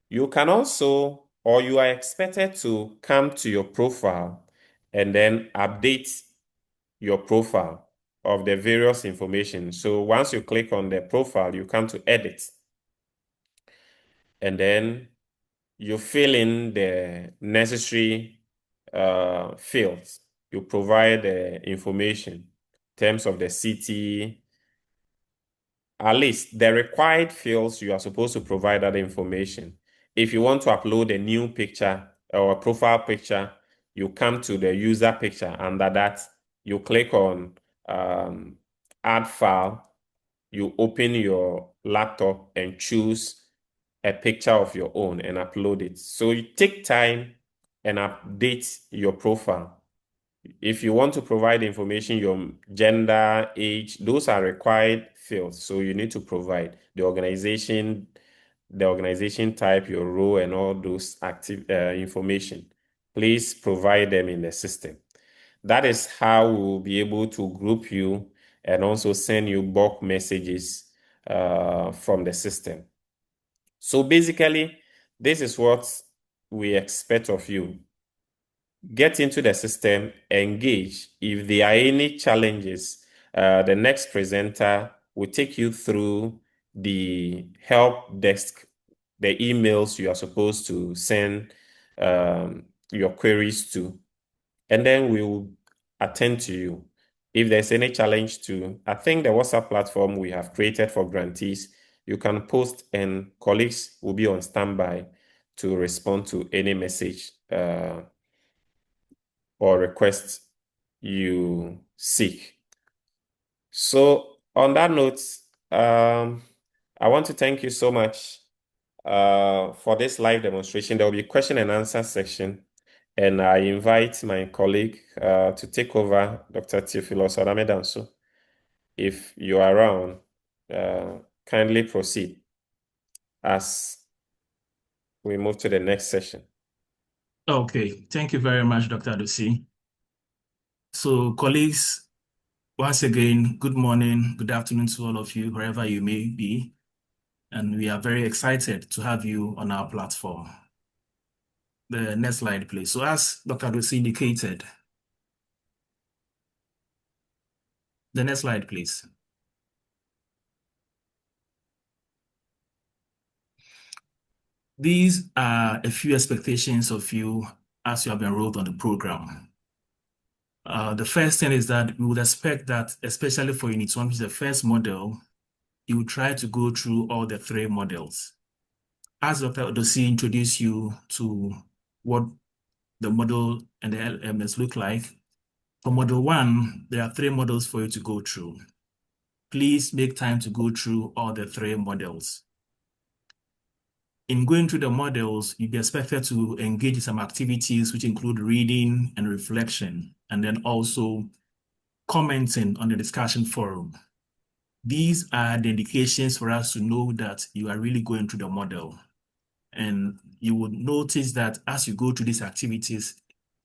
You can also, or you are expected to come to your profile and then update your profile of the various information. So once you click on the profile, you come to edit. And then you fill in the necessary fields. You provide the information in terms of the city. At least the required fields, you are supposed to provide that information. If you want to upload a new picture or a profile picture, you come to the user picture. Under that, you click on add file. You open your laptop and choose a picture of your own and upload it. So you take time and update your profile. If you want to provide information, your gender, age, those are required fields. So you need to provide the organization type, your role, and all those active information. Please provide them in the system. That is how we will be able to group you and also send you bulk messages from the system. So basically, this is what we expect of you. Get into the system, engage. If there are any challenges, the next presenter will take you through the help desk, the emails you are supposed to send your queries to, and then we will attend to you. If there's any challenge to, I think the WhatsApp platform we have created for grantees, you can post and colleagues will be on standby to respond to any message or request you seek. So on that note, I want to thank you so much for this live demonstration. There will be a question and answer section, and I invite my colleague to take over, Dr. Theophilus Adamedanso. If you are around, kindly proceed as we move to the next session. Okay, thank you very much, Dr. Adusi. So, colleagues, once again, good morning, good afternoon to all of you, wherever you may be. And we are very excited to have you on our platform. The next slide, please. So, as Dr. Adusi indicated, the next slide, please. These are a few expectations of you as you have enrolled on the program. The first thing is that we would expect that, especially for Unit 1, which is the first model, you will try to go through all the 3 models. As Dr. Odosi introduced you to what the model and the LMS look like, for Model 1, there are 3 models for you to go through. Please make time to go through all the 3 models. In going through the models, you'll be expected to engage in some activities which include reading and reflection, and then also commenting on the discussion forum. These are the indications for us to know that you are really going through the model. And you would notice that as you go through these activities,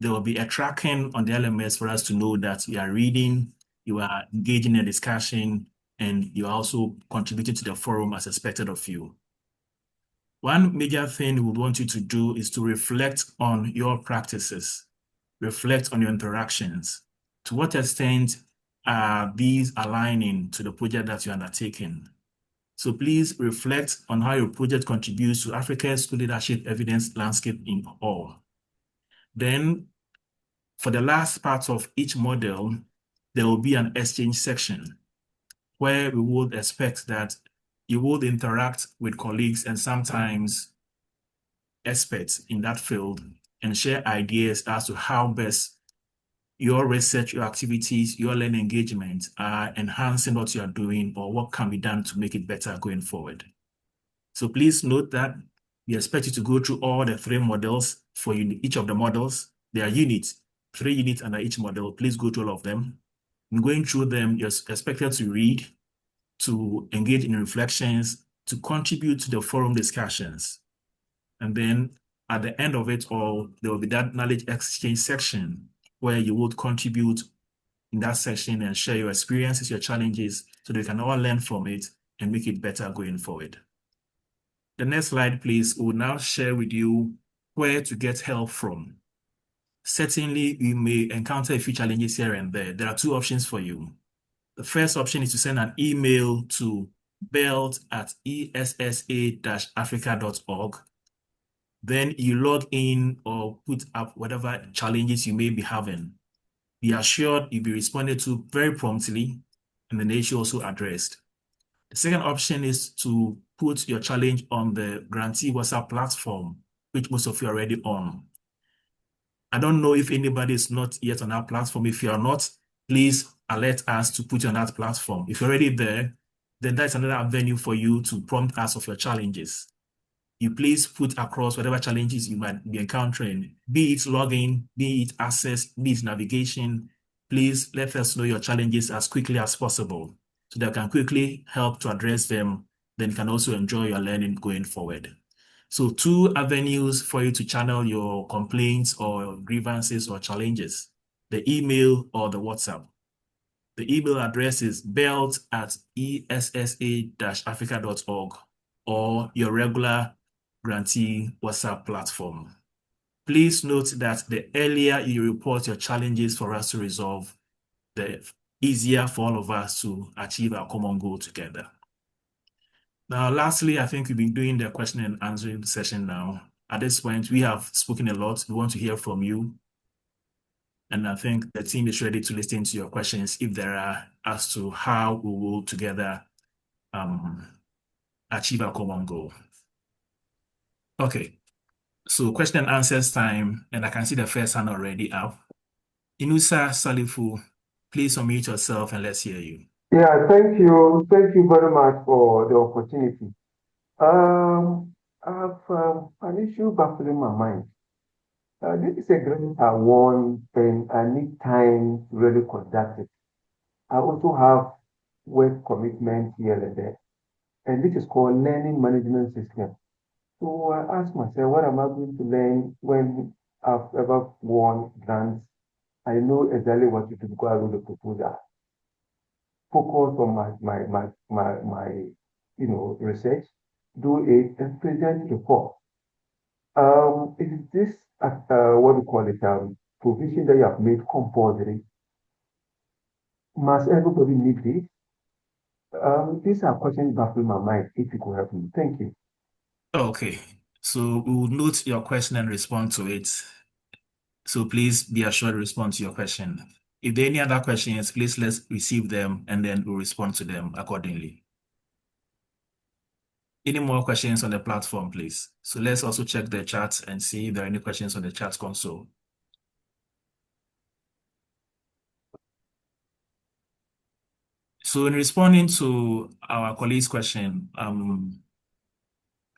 there will be a tracking on the LMS for us to know that you are reading, you are engaging in a discussion, and you're also contributing to the forum as expected of you. One major thing we would want you to do is to reflect on your practices, reflect on your interactions. To what extent are these aligning to the project that you're undertaking? So please reflect on how your project contributes to Africa's school leadership evidence landscape in all. Then, for the last part of each model, there will be an exchange section where we would expect that you would interact with colleagues and sometimes experts in that field and share ideas as to how best your research, your activities, your learning engagement are enhancing what you are doing or what can be done to make it better going forward. So please note that we expect you to go through all the 3 models for each of the models. There are units, 3 units under each model. Please go through all of them. In going through them, you're expected to read, to engage in reflections, to contribute to the forum discussions. And then at the end of it all, there will be that knowledge exchange section where you would contribute in that section and share your experiences, your challenges, so they can all learn from it and make it better going forward. The next slide, please, will now share with you where to get help from. Certainly, you may encounter a few challenges here and there. There are 2 options for you. The first option is to send an email to belt@essa-africa.org. Then you log in or put up whatever challenges you may be having. Be assured you'll be responded to very promptly, and the issue also addressed. The second option is to put your challenge on the grantee WhatsApp platform, which most of you are already on. I don't know if anybody is not yet on that platform. If you are not, please alert us to put you on that platform. If you're already there, then that's another avenue for you to prompt us of your challenges. You please put across whatever challenges you might be encountering, be it login, be it access, be it navigation. Please let us know your challenges as quickly as possible so that we can quickly help to address them. Then you can also enjoy your learning going forward. So 2 avenues for you to channel your complaints or grievances or challenges, the email or the WhatsApp. The email address is belt@essa-africa.org or your regular grantee WhatsApp platform. Please note that the earlier you report your challenges for us to resolve, the easier for all of us to achieve our common goal together. Now, lastly, I think we've been doing the question and answering session now. At this point, we have spoken a lot. We want to hear from you. And I think the team is ready to listen to your questions if there are, as to how we will together achieve our common goal. Okay, so question and answers time, and I can see the first hand already up. Inusa Salifu, please unmute yourself and let's hear you. Yeah, thank you. Thank you very much for the opportunity. I have an issue baffling my mind. This is a grant I won, and I need time to really conduct it. I also have work commitments here and there, and this is called learning management system. So I ask myself, what am I going to learn when I've ever won grants? I know exactly what to do because I wrote the proposal. Focus on my research, do it, and present report. Is this what we call it provision that you have made compulsory? Must everybody need this? These are questions baffling my mind. If you could help me, thank you. Okay, so we will note your question and respond to it. So please be assured to respond to your question. If there are any other questions, please let's receive them and then we'll respond to them accordingly. Any more questions on the platform, please? So let's also check the chat and see if there are any questions on the chat console. So in responding to our colleague's question,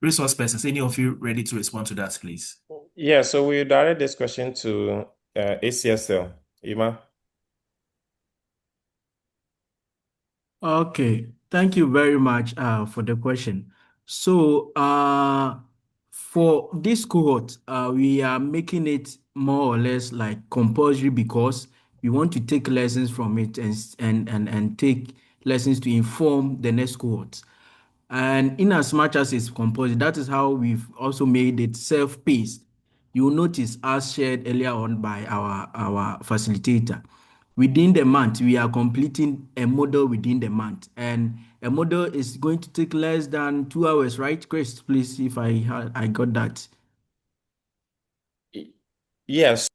resource persons, any of you ready to respond to that, please? Yeah, so we direct this question to ACSL. Ima? Okay, thank you very much for the question. So for this cohort, we are making it more or less like compulsory because we want to take lessons from it and take lessons to inform the next cohort. And in as much as it's compulsory, that is how we've also made it self-paced. You'll notice, as shared earlier on by our facilitator, within the month, we are completing a model within the month. And a model is going to take less than 2 hours, right, Chris? Please, if I got that. Yes,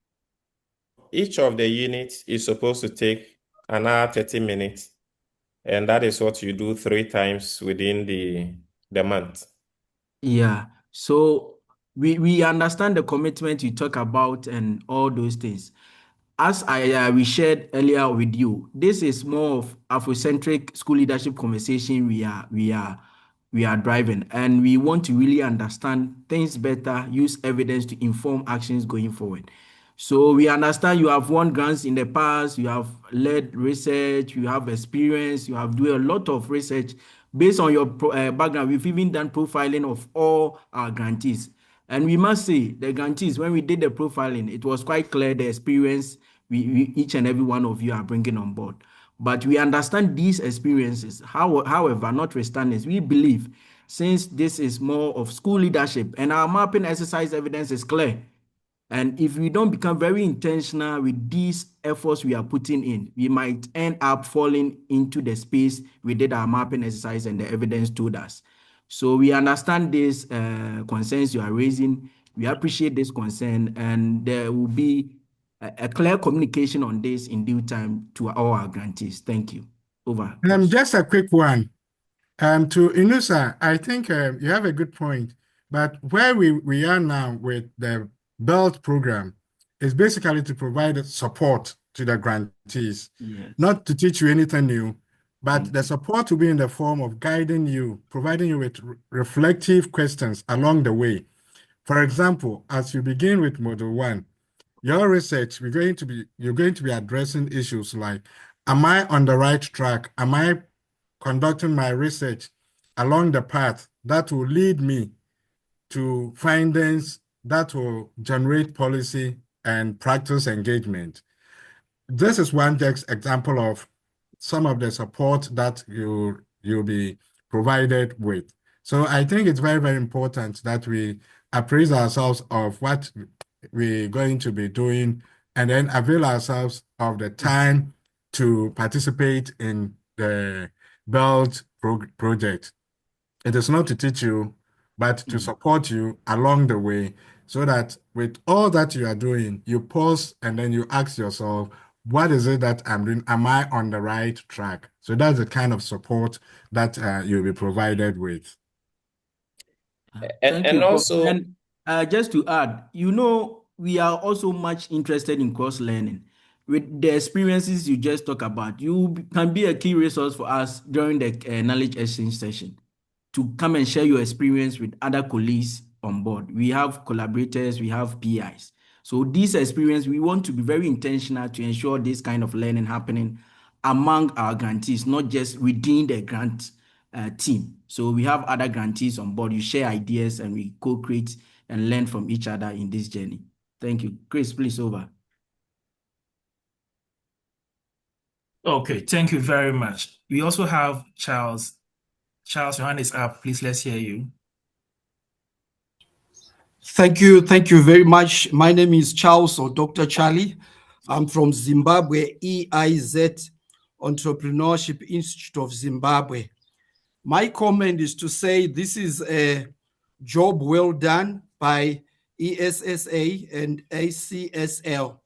each of the units is supposed to take an hour, 30 minutes. And that is what you do 3 times within the month. Yeah. So we understand the commitment you talk about and all those things. As we shared earlier with you, this is more of Afrocentric school leadership conversation we are driving, and we want to really understand things better, use evidence to inform actions going forward. So we understand you have won grants in the past, you have led research, you have experience, you have done a lot of research based on your background. We've even done profiling of all our grantees. And we must say, the grantees, when we did the profiling, it was quite clear the experience each and every one of you are bringing on board. But we understand these experiences. However, notwithstanding, we believe since this is more of school leadership and our mapping exercise evidence is clear, and if we don't become very intentional with these efforts we are putting in, we might end up falling into the space we did our mapping exercise and the evidence told us. So we understand these concerns you are raising. We appreciate this concern, and there will be a clear communication on this in due time to all our grantees. Thank you. Over. Chris. Just a quick one. To Inusa, I think you have a good point, but where we are now with the BELT program is basically to provide support to the grantees, Yes. not to teach you anything new, but Thank the you. support will be in the form of guiding you, providing you with reflective questions along the way. For example, as you begin with Module 1, your research, you're going to be addressing issues like, am I on the right track? Am I conducting my research along the path that will lead me to findings that will generate policy and practice engagement? This is one just example of some of the support that you'll be provided with. So I think it's very, very important that we appraise ourselves of what we're going to be doing and then avail ourselves of the time to participate in the BELT project. It is not to teach you, but to support you along the way so that with all that you are doing, you pause and then you ask yourself, what is it that I'm doing? Am I on the right track? So that's the kind of support that you'll be provided with. Thank And you, Prof. also, And just to add, we are also much interested in cross learning. With the experiences you just talked about, can be a key resource for us during the knowledge exchange session to come and share your experience with other colleagues on board. We have collaborators, we have PIs. So this experience, we want to be very intentional to ensure this kind of learning happening among our grantees, not just within the grant team. So we have other grantees on board. You share ideas and we co-create and learn from each other in this journey. Thank you. Chris, please over. Okay, thank you very much. We also have Charles. Charles, your hand is up. Please, let's hear you. Thank you very much. My name is Charles or Dr. Charlie. I'm from Zimbabwe, EIZ Entrepreneurship Institute of Zimbabwe. My comment is to say this is a job well done by ESSA and ACSL.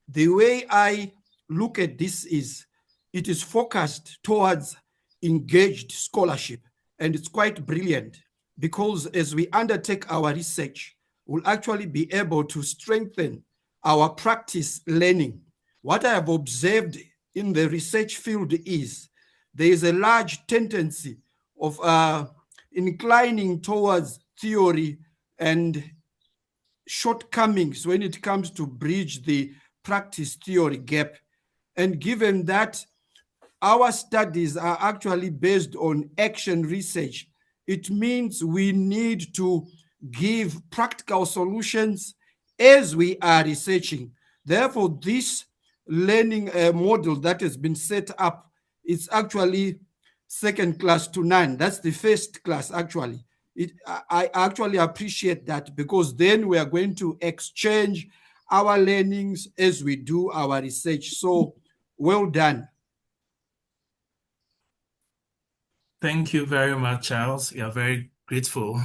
The way I look at this is it is focused towards engaged scholarship, and it's quite brilliant because as we undertake our research, we'll actually be able to strengthen our practice learning. What I have observed in the research field is there is a large tendency of inclining towards theory and shortcomings when it comes to bridge the practice theory gap. And given that our studies are actually based on action research, it means we need to give practical solutions as we are researching. Therefore, this learning model that has been set up is actually second class to none. That's the first class, actually. I actually appreciate that because then we are going to exchange our learnings as we do our research. So well done. Thank you very much, Charles. We are very grateful.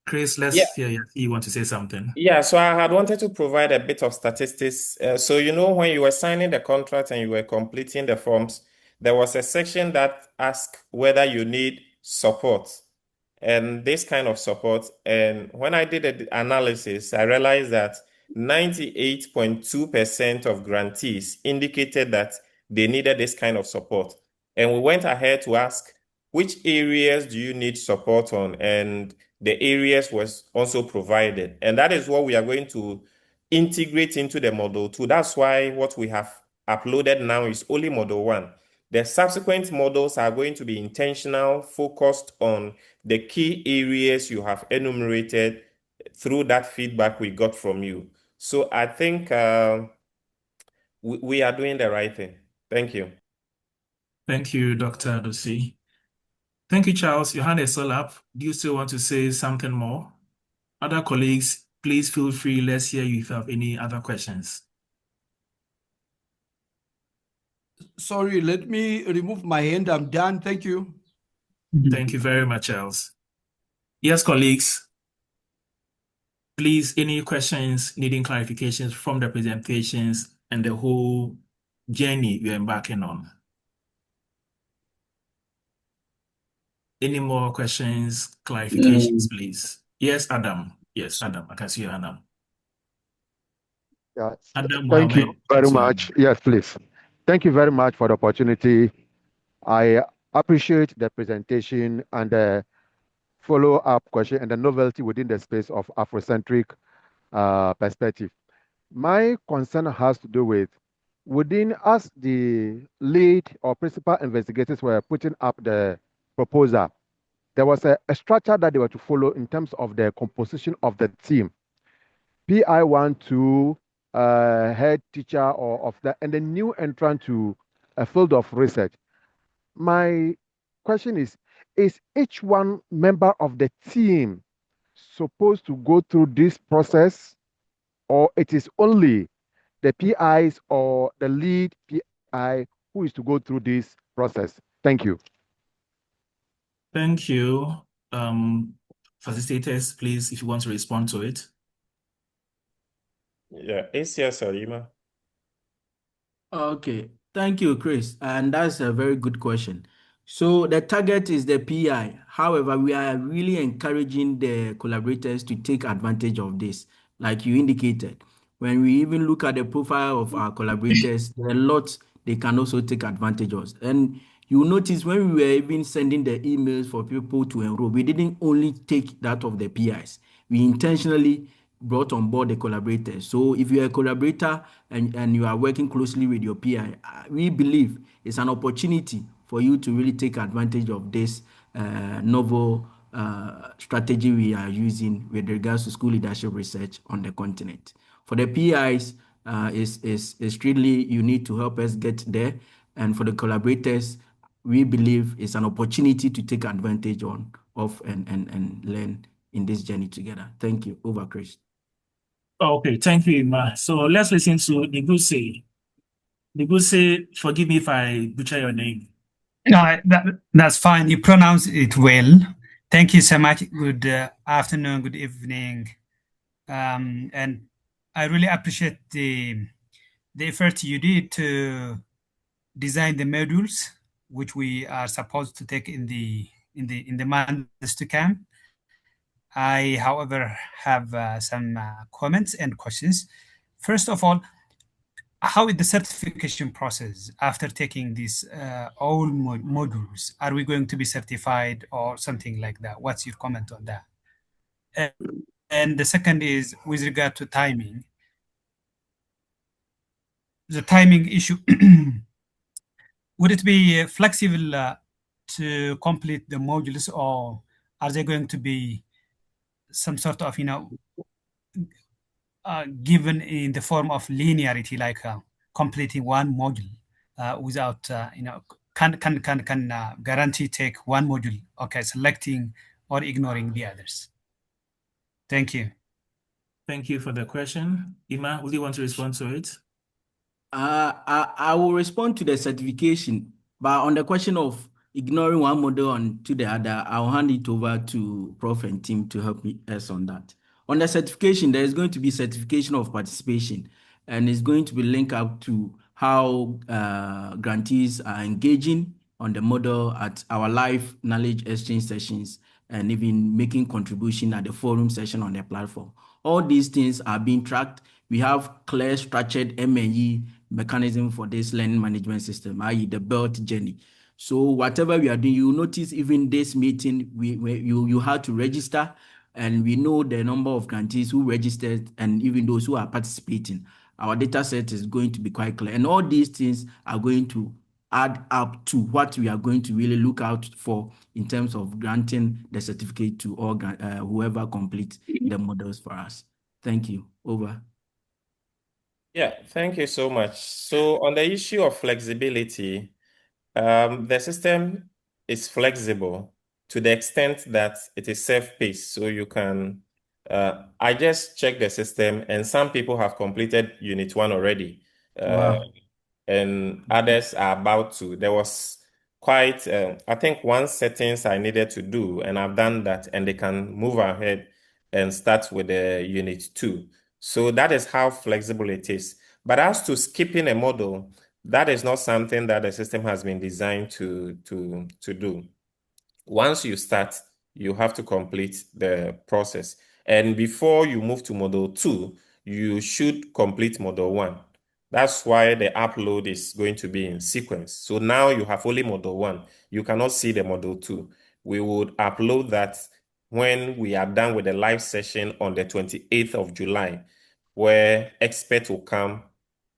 Chris, let's Yeah. hear you want to say something. Yeah, so I had wanted to provide a bit of statistics. So, when you were signing the contract and you were completing the forms, there was a section that asked whether you need support and this kind of support. And when I did the analysis, I realized that 98.2% of grantees indicated that they needed this kind of support. And we went ahead to ask, which areas do you need support on? And the areas was also provided. And that is what we are going to integrate into the model 2. That's why what we have uploaded now is only model 1. The subsequent models are going to be intentional, focused on the key areas you have enumerated through that feedback we got from you. So I think we are doing the right thing. Thank you. Thank you, Dr. Adosi. Thank you, Charles. Your hand is still up. Do you still want to say something more? Other colleagues, please feel free. Let's hear you if you have any other questions. Sorry, let me remove my hand. I'm done. Thank you. Thank you very much, Charles. Yes, colleagues, please, any questions needing clarifications from the presentations and the whole journey you're embarking on? Any more questions, clarifications, please? Yes, Adam. Yes, Adam. I can see you, Adam. Yeah, Adam thank you Mohammed, very it's your much. hand. Yes, please. Thank you very much for the opportunity. I appreciate the presentation and the follow-up question and the novelty within the space of Afrocentric perspective. My concern has to do with within us, the lead or principal investigators were putting up the proposal. There was a structure that they were to follow in terms of the composition of the team. PI1 to head teacher or of that, and the new entrant to a field of research. My question is each one member of the team supposed to go through this process, or it is only the PIs or the lead PI who is to go through this process? Thank you. Thank you. Facilitators, please, if you want to respond to it. Yeah, ACS Arima. Okay, thank you, Chris. And that's a very good question. So the target is the PI. However, we are really encouraging the collaborators to take advantage of this, like you indicated. When we even look at the profile of our collaborators, there are lots they can also take advantage of. And you notice when we were even sending the emails for people to enroll, we didn't only take that of the PIs. We intentionally brought on board the collaborators. So if you're a collaborator and you are working closely with your PI, we believe it's an opportunity for you to really take advantage of this novel strategy we are using with regards to school leadership research on the continent. For the PIs, it's really you need to help us get there. And for the collaborators, we believe it's an opportunity to take advantage of and learn in this journey together. Thank you. Over, Chris. Okay, thank you, Ima. So let's listen to Niguse. Niguse, forgive me if I butcher your name. No, that's fine. You pronounce it well. Thank you so much. Good afternoon, good evening. And I really appreciate the the effort you did to design the modules, which we are supposed to take in the months to come. I, however, have some comments and questions. First of all, how is the certification process after taking these all modules? Are we going to be certified or something like that? What's your comment on that? And the second is with regard to timing. The timing issue, would it be flexible to complete the modules, or are they going to be some sort of, given in the form of linearity, like completing one module without, can guarantee take one module, okay, selecting or ignoring the others? Thank you. Thank you for the question. Ima, would you want to respond to it? I will respond to the certification, but on the question of ignoring one model on to the other, I'll hand it over to Prof and team to help us on that. On the certification, there is going to be certification of participation, and it's going to be linked up to how grantees are engaging on the model at our live knowledge exchange sessions, and even making contribution at the forum session on the platform. All these things are being tracked. We have clear structured M&E mechanism for this learning management system, i.e. the belt journey. So whatever we are doing, you notice even this meeting, you had to register, and we know the number of grantees who registered and even those who are participating. Our data set is going to be quite clear, and all these things are going to add up to what we are going to really look out for in terms of granting the certificate to all whoever completes the models for us. Thank you. Over. Yeah, thank you so much. So on the issue of flexibility, the system is flexible to the extent that it is self-paced. So you can, I just checked the system, and some people have completed Unit 1 already. Wow. And others are about to. There was quite, I think, one settings I needed to do, and I've done that, and they can move ahead and start with the Unit 2. So that is how flexible it is. But as to skipping a model, that is not something that the system has been designed to do. Once you start, you have to complete the process. And before you move to model 2, you should complete model 1. That's why the upload is going to be in sequence. So now you have only model 1. You cannot see the model 2. We would upload that when we are done with the live session on the 28th of July, where experts will come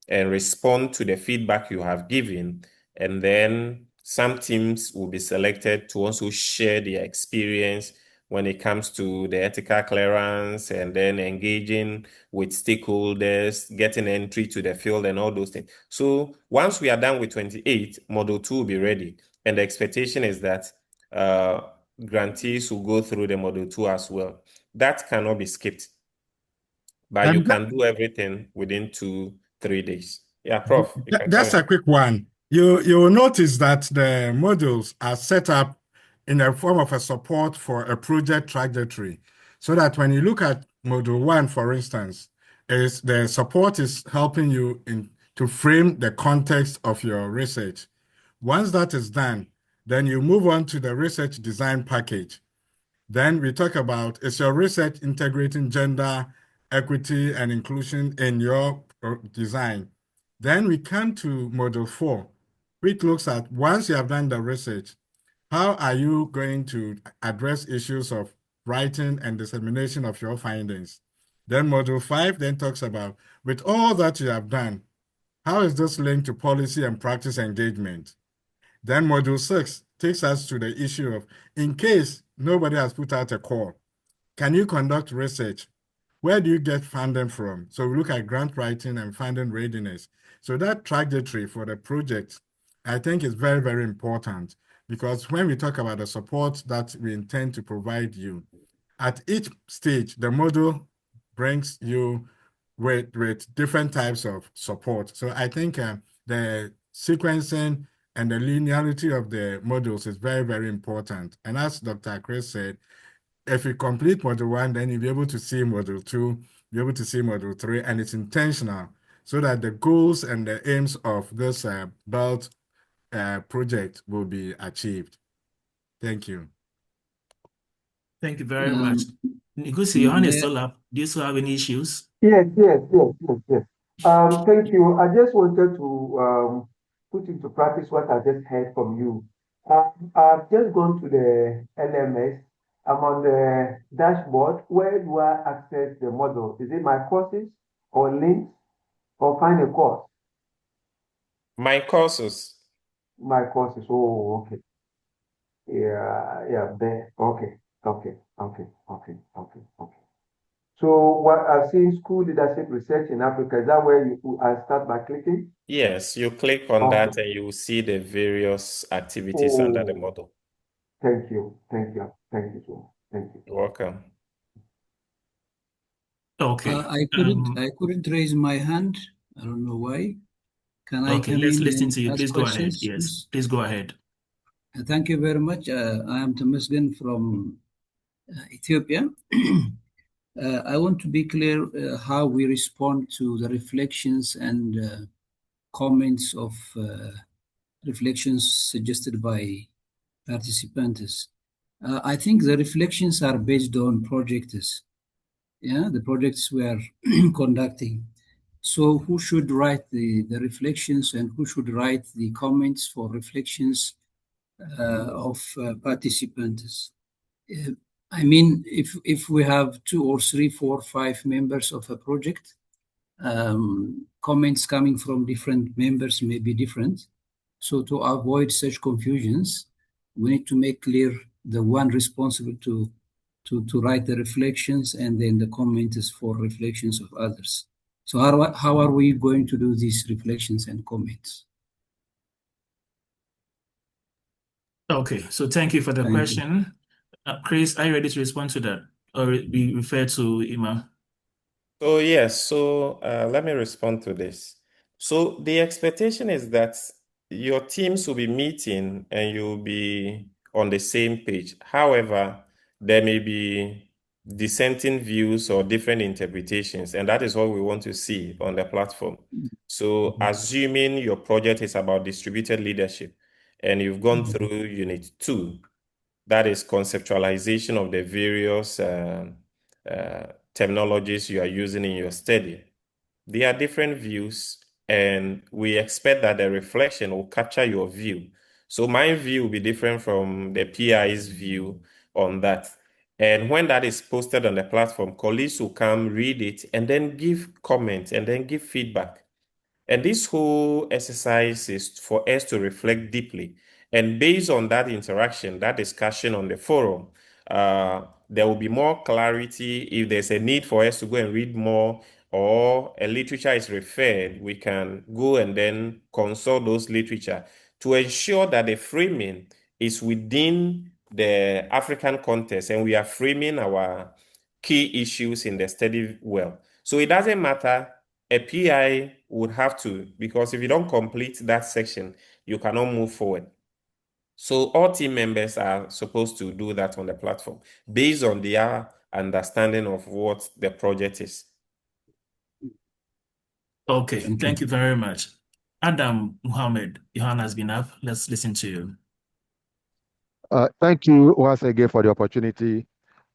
and respond to the feedback you have given. And then some teams will be selected to also share their experience when it comes to the ethical clearance, and then engaging with stakeholders, getting entry to the field, and all those things. So once we are done with 28, Model 2 will be ready. And the expectation is that grantees will go through the Model 2 as well. That cannot be skipped. But you can do everything within 2-3 days. Yeah, Prof. That's a quick one. You will notice that the modules are set up in a form of a support for a project trajectory, so that when you look at module 1, for instance, is the support is helping you to frame the context of your research. Once that is done, then you move on to the research design package. Then we talk about, is your research integrating gender, equity, and inclusion in your design? Then we come to module 4, which looks at, once you have done the research, how are you going to address issues of writing and dissemination of your findings? Then module 5 then talks about, with all that you have done, how is this linked to policy and practice engagement? Then module 6 takes us to the issue of, in case nobody has put out a call, can you conduct research? Where do you get funding from? So we look at grant writing and funding readiness. So that trajectory for the project, I think, is very, very important, because when we talk about the support that we intend to provide you, at each stage, the model brings you with different types of support. So I think the sequencing and the linearity of the modules is very, very important. And as Dr. Chris said, if you complete module 1, then you'll be able to see module 2, be able to see module 3, and it's intentional. so that the goals and the aims of this BELT project will be achieved. Thank you. Thank you very much. Nigusi, your hand is still up. Do you still have any issues? Yes. Thank you. I just wanted to put into practice what I just heard from you. I've just gone to the LMS. I'm on the dashboard. Where do I access the model? Is it my courses or links or find a course? My courses. My courses. Oh, okay. Yeah, there. Okay. So what I've seen school leadership research in Africa, is that where I start by clicking? Yes, you click on Okay. that and you will see the various activities under the Oh, model. thank you so much. Thank you. You're welcome. Okay. I couldn't raise my hand. I don't know why. Can I Okay, come let's in listen and to you. ask Please go ahead. questions, Yes, please? please go ahead. Thank you very much. I am Tamasgen from Ethiopia. I want to be clear how we respond to the reflections and comments of reflections suggested by participants. I think the reflections are based on projects. Yeah, the projects we are conducting. So who should write the reflections and who should write the comments for reflections of participants? I mean, if we have 2 or 3, 4, 5 members of a project, comments coming from different members may be different. So to avoid such confusions, we need to make clear the one responsible to write the reflections, and then the comment is for reflections of others. So how are we going to do these reflections and comments? Okay, so thank you for the Thank you. question. Chris, are you ready to respond to that? Or we refer to Ima? So yes, let me respond to this. So the expectation is that your teams will be meeting and you'll be on the same page. However, there may be dissenting views or different interpretations, and that is what we want to see on the platform. So assuming your project is about distributed leadership and you've gone through Unit 2, that is conceptualization of the various terminologies you are using in your study. There are different views, and we expect that the reflection will capture your view. So my view will be different from the PI's view on that. And when that is posted on the platform, colleagues will come read it and then give comments and then give feedback. And this whole exercise is for us to reflect deeply. And based on that interaction, that discussion on the forum, there will be more clarity. If there's a need for us to go and read more or a literature is referred, we can go and then consult those literature to ensure that the framing is within the African context and we are framing our key issues in the study well. So it doesn't matter. A PI would have to, because if you don't complete that section, you cannot move forward. So all team members are supposed to do that on the platform based on their understanding of what the project is. Okay, thank you very much. Adam Muhammad, your hand has been up. Let's listen to you. Thank you once again for the opportunity.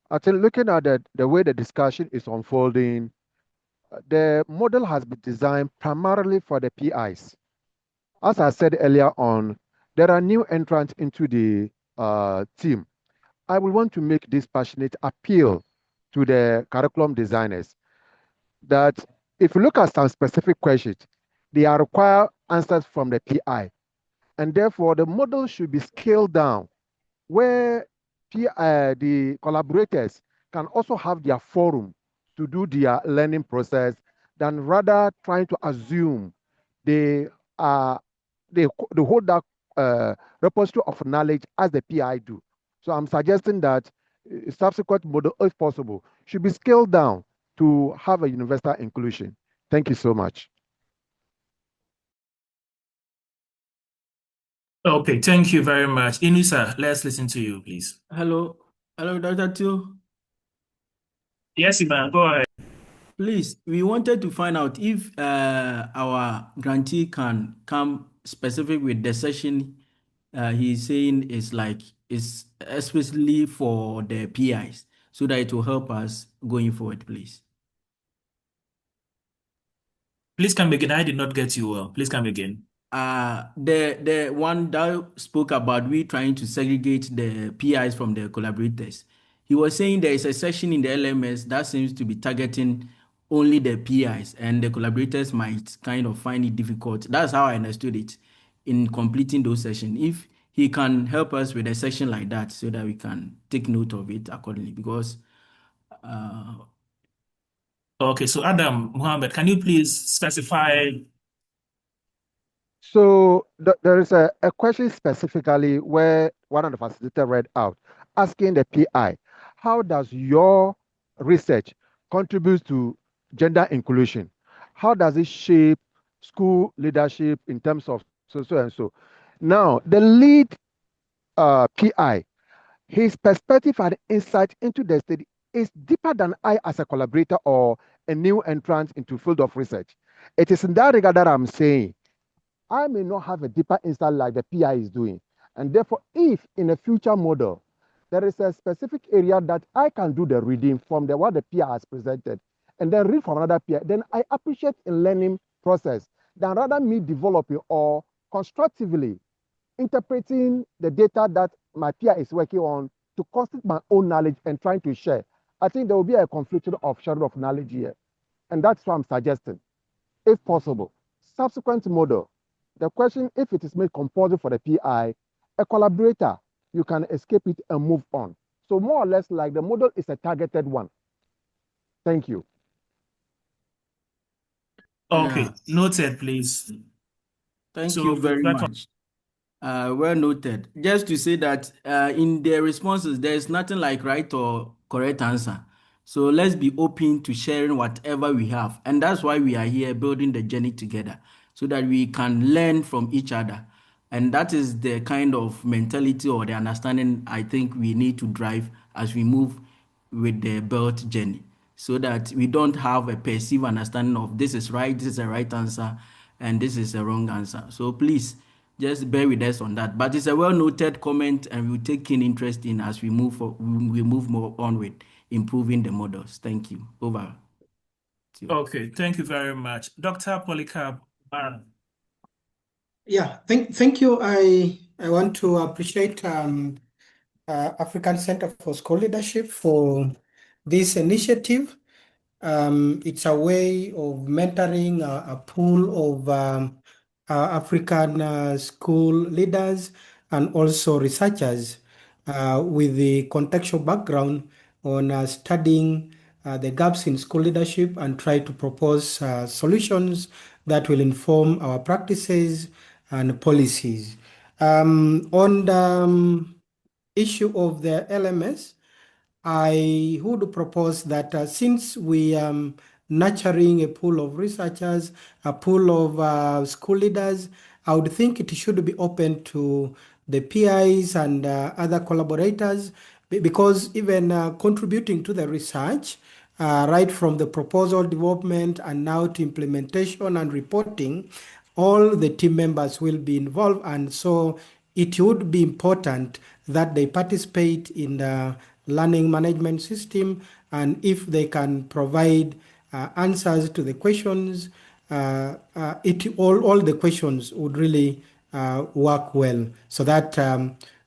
I think looking at the way the discussion is unfolding, the model has been designed primarily for the PIs. As I said earlier on, there are new entrants into the team. I will want to make this passionate appeal to the curriculum designers that if you look at some specific questions, they are require answers from the PI. And therefore, the model should be scaled down where the collaborators can also have their forum to do their learning process than rather trying to assume they hold that repository of knowledge as the PI do. So I'm suggesting that subsequent model, if possible, should be scaled down to have a universal inclusion. Thank you so much. Okay, thank you very much. Inusa, let's listen to you, please. Hello, Dr. Teo. Yes, Iman, go ahead. Please, we wanted to find out if our grantee can come specific with the session he's saying is especially for the PIs so that it will help us going forward, please. Please come again. I did not get you well. Please come again. The one that spoke about we trying to segregate the PIs from the collaborators. He was saying there is a section in the LMS that seems to be targeting only the PIs, and the collaborators might kind of find it difficult. That's how I understood it in completing those sessions. If he can help us with a section like that so that we can take note of it accordingly, because Okay, so Adam Mohammed, can you please specify? So there is a question specifically where one of the facilitators read out, asking the PI, how does your research contribute to gender inclusion? How does it shape school leadership in terms of so and so? Now, the lead PI, his perspective and insight into the study is deeper than I as a collaborator or a new entrant into field of research. It is in that regard that I'm saying I may not have a deeper insight like the PI is doing. And therefore, if in a future model, there is a specific area that I can do the reading from what the PI has presented, and then read from another PI, then I appreciate in learning process than rather me developing or constructively interpreting the data that my PI is working on to constitute my own knowledge and trying to share. I think there will be a conflict of sharing of knowledge here. And that's what I'm suggesting, if possible. Subsequent model, the question, if it is made compulsory for the PI, a collaborator, you can escape it and move on. So more or less like the model is a targeted one. Thank you. Okay, yeah, noted, please. thank So you very that one. much. Well noted. Just to say that in the responses, there is nothing like right or correct answer. So let's be open to sharing whatever we have. And that's why we are here building the journey together so that we can learn from each other. And that is the kind of mentality or the understanding I think we need to drive as we move with the belt journey so that we don't have a perceived understanding of this is right, this is the right answer, and this is a wrong answer. So please just bear with us on that. But it's a well noted comment, and we'll take keen interest in as we move more on with improving the models. Thank you. Over to you. Okay, thank you very much. Dr. Polycarp. Yeah, thank you. I want to appreciate African Center for School Leadership for this initiative. It's a way of mentoring a pool of African school leaders and also researchers with the contextual background on studying the gaps in school leadership and try to propose solutions that will inform our practices and policies. On the issue of the LMS, I would propose that since we nurturing a pool of researchers, a pool of school leaders, I would think it should be open to the PIs and other collaborators because even contributing to the research, right from the proposal development and now to implementation and reporting, all the team members will be involved, and so it would be important that they participate in the learning management system, and if they can provide answers to the questions, all the questions would really work well, so that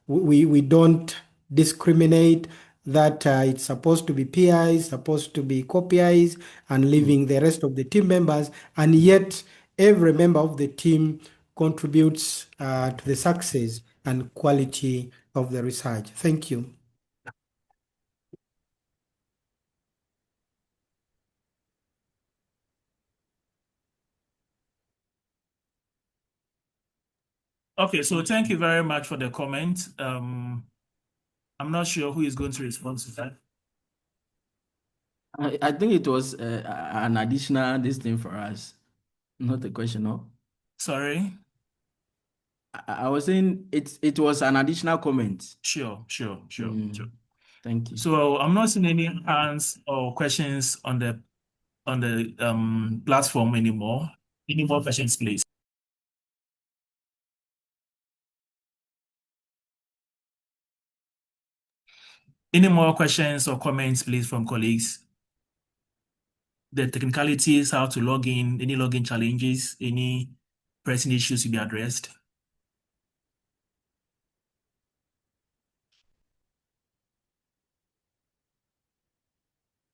we don't discriminate that it's supposed to be PIs, supposed to be co-PIs, and leaving the rest of the team members, and yet every member of the team contributes to the success and quality of the research. Thank you. Okay, so thank you very much for the comment. I'm not sure who is going to respond to that. I think it was an additional this thing for us, not a question. No, Sorry. I was saying it was an additional comment. Sure. Thank you. So I'm not seeing any hands or questions on the on the platform anymore. Any more questions, please? Any more questions or comments, please, from colleagues? The technicalities, how to log in, any login challenges, any pressing issues to be addressed?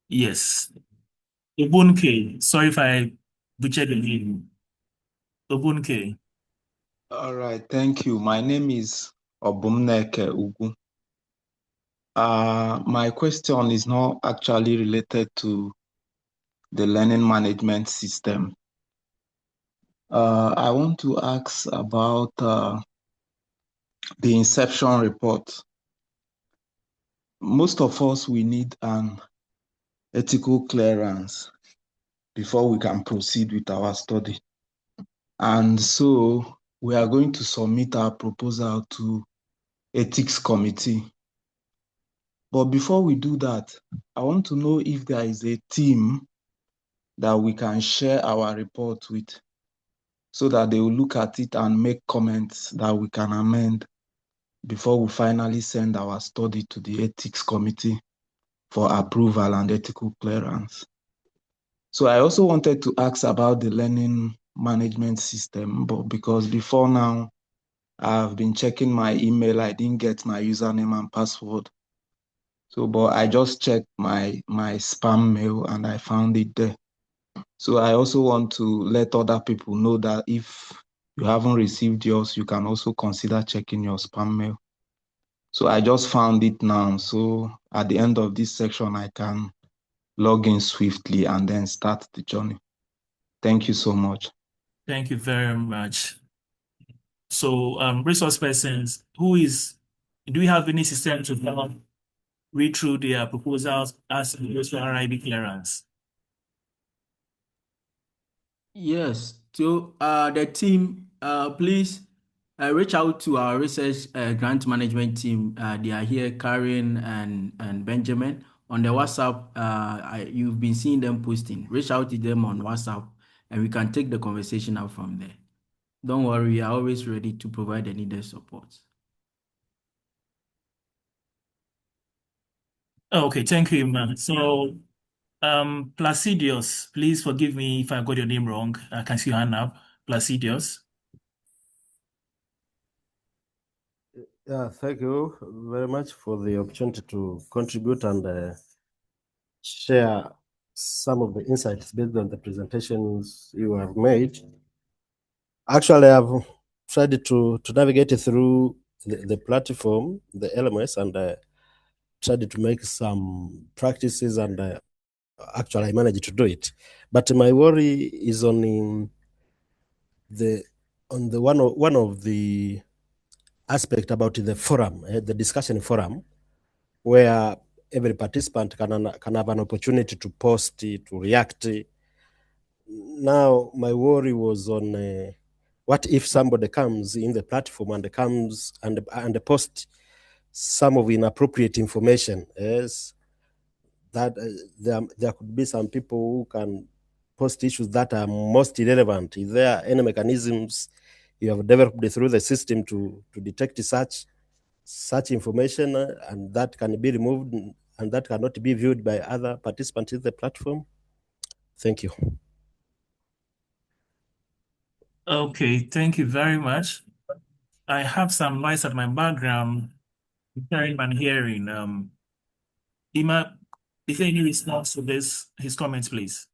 Yes. Obunke, sorry if I butchered the name. Obunke. All right, thank you. My name is Obumneke Ugu. My question is not actually related to the learning management system. I want to ask about the inception report. Most of us, we need an ethical clearance before we can proceed with our study. And so we are going to submit our proposal to ethics committee. But before we do that, I want to know if there is a team that we can share our report with so that they will look at it and make comments that we can amend before we finally send our study to the ethics committee for approval and ethical clearance. So I also wanted to ask about the learning management system, but because before now, I've been checking my email, I didn't get my username and password. So, but I just checked my spam mail and I found it there. So I also want to let other people know that if you haven't received yours, you can also consider checking your spam mail. So I just found it now. So at the end of this section, I can log in swiftly and then start the journey. Thank you so much. Thank you very much. So, resource persons, do we have any system to help read through their proposals as goes for RIB clearance? Yes. So the team, please reach out to our research grant management team. They are here, Karen and Benjamin. On the WhatsApp, you've been seeing them posting. Reach out to them on WhatsApp and we can take the conversation out from there. Don't worry, we are always ready to provide the needed support. Okay, thank you, man. So, Placidius, please forgive me if I got your name wrong. I can see your hand up. Placidius. Yeah, thank you very much for the opportunity to contribute and share some of the insights based on the presentations you have made. Actually, I've tried to navigate through the platform, the LMS, and tried to make some practices, and actually I managed to do it. But my worry is on the one of the aspect about the forum, the discussion forum, where every participant can have an opportunity to post, to react. Now, my worry was on what if somebody comes in the platform and comes and post some of inappropriate information? Yes, that there could be some people who can post issues that are most irrelevant. Is there any mechanisms you have developed through the system to detect such information and that can be removed and that cannot be viewed by other participants in the platform? Thank you. Okay, thank you very much. I have some noise at my background, hearing and hearing. Ima, is there any response to his comments, please?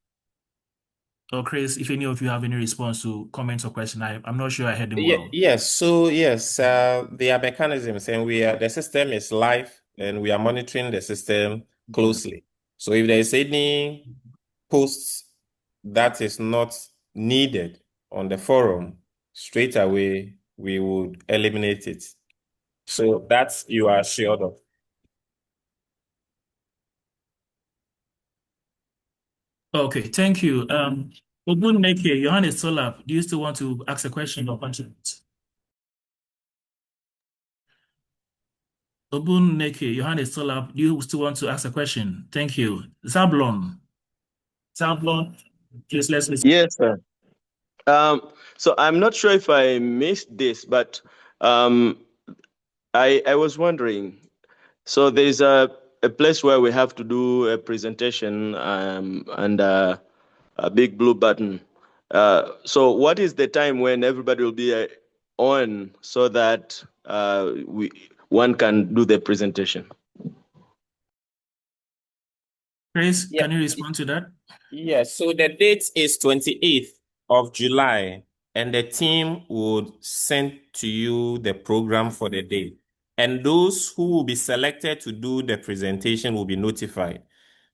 Or Chris, if any of you have any response to comments or question, I'm not sure I heard him well. Yes. So yes, there are mechanisms, and the system is live, and we are monitoring the system closely. So if there is any posts that is not needed on the forum, straight away we would eliminate it. So that's you are assured of. Okay, thank you. Ogunmeke, your hand is still up. Do you still want to ask a question or contribute? Ogunmeke, your hand is still up. Do you still want to ask a question? Thank you. Zablon. Samplon, please let's listen. Yes, sir. So I'm not sure if I missed this, but I was wondering. So there's a place where we have to do a presentation and a big blue button. So what is the time when everybody will be on so that one can do the presentation? Chris, can you respond to that? Yes, so the date is 28th of July, and the team would send to you the program for the day. And those who will be selected to do the presentation will be notified.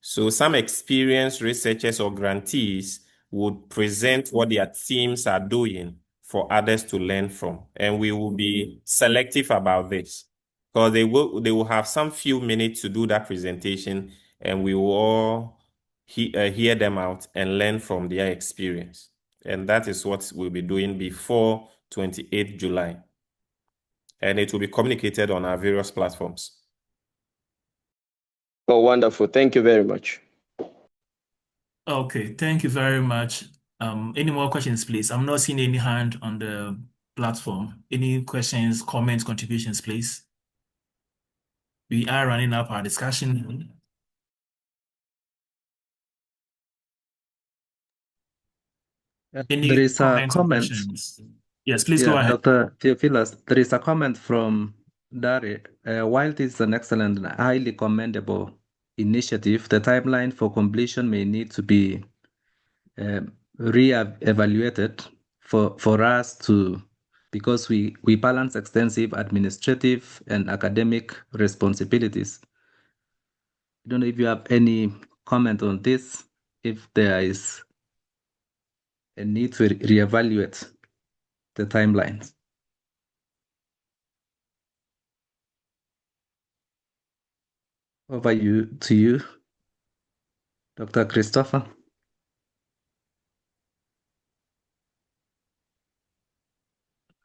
So some experienced researchers or grantees would present what their teams are doing for others to learn from. And we will be selective about this because they will have some few minutes to do that presentation, and we will all hear them out and learn from their experience. And that is what we'll be doing before 28th July. And it will be communicated on our various platforms. Oh, wonderful. Thank you very much. Okay, thank you very much. Any more questions, please? I'm not seeing any hand on the platform. Any questions, comments, contributions, please? We are running up our discussion. Any There is a comments or comment. questions? Yes, please go ahead. Dr. Theophilus, there is a comment from Dari. While this is an excellent and highly commendable initiative, the timeline for completion may need to be re-evaluated for us to, because we balance extensive administrative and academic responsibilities. I don't know if you have any comment on this, if there is a need to reevaluate the timelines. Over to you, Dr. Christopher.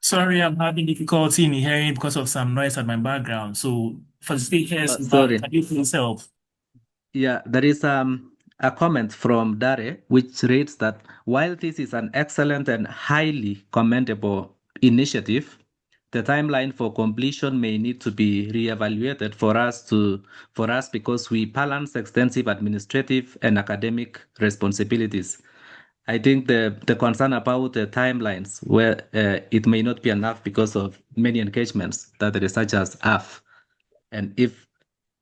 Sorry, I'm having difficulty in hearing because of some noise at my background. So, facilitators, Sorry. can you please help? Yeah, there is a comment from Dare which reads that while this is an excellent and highly commendable initiative, the timeline for completion may need to be reevaluated for us because we balance extensive administrative and academic responsibilities. I think the concern about the timelines where it may not be enough because of many engagements that the researchers have, and if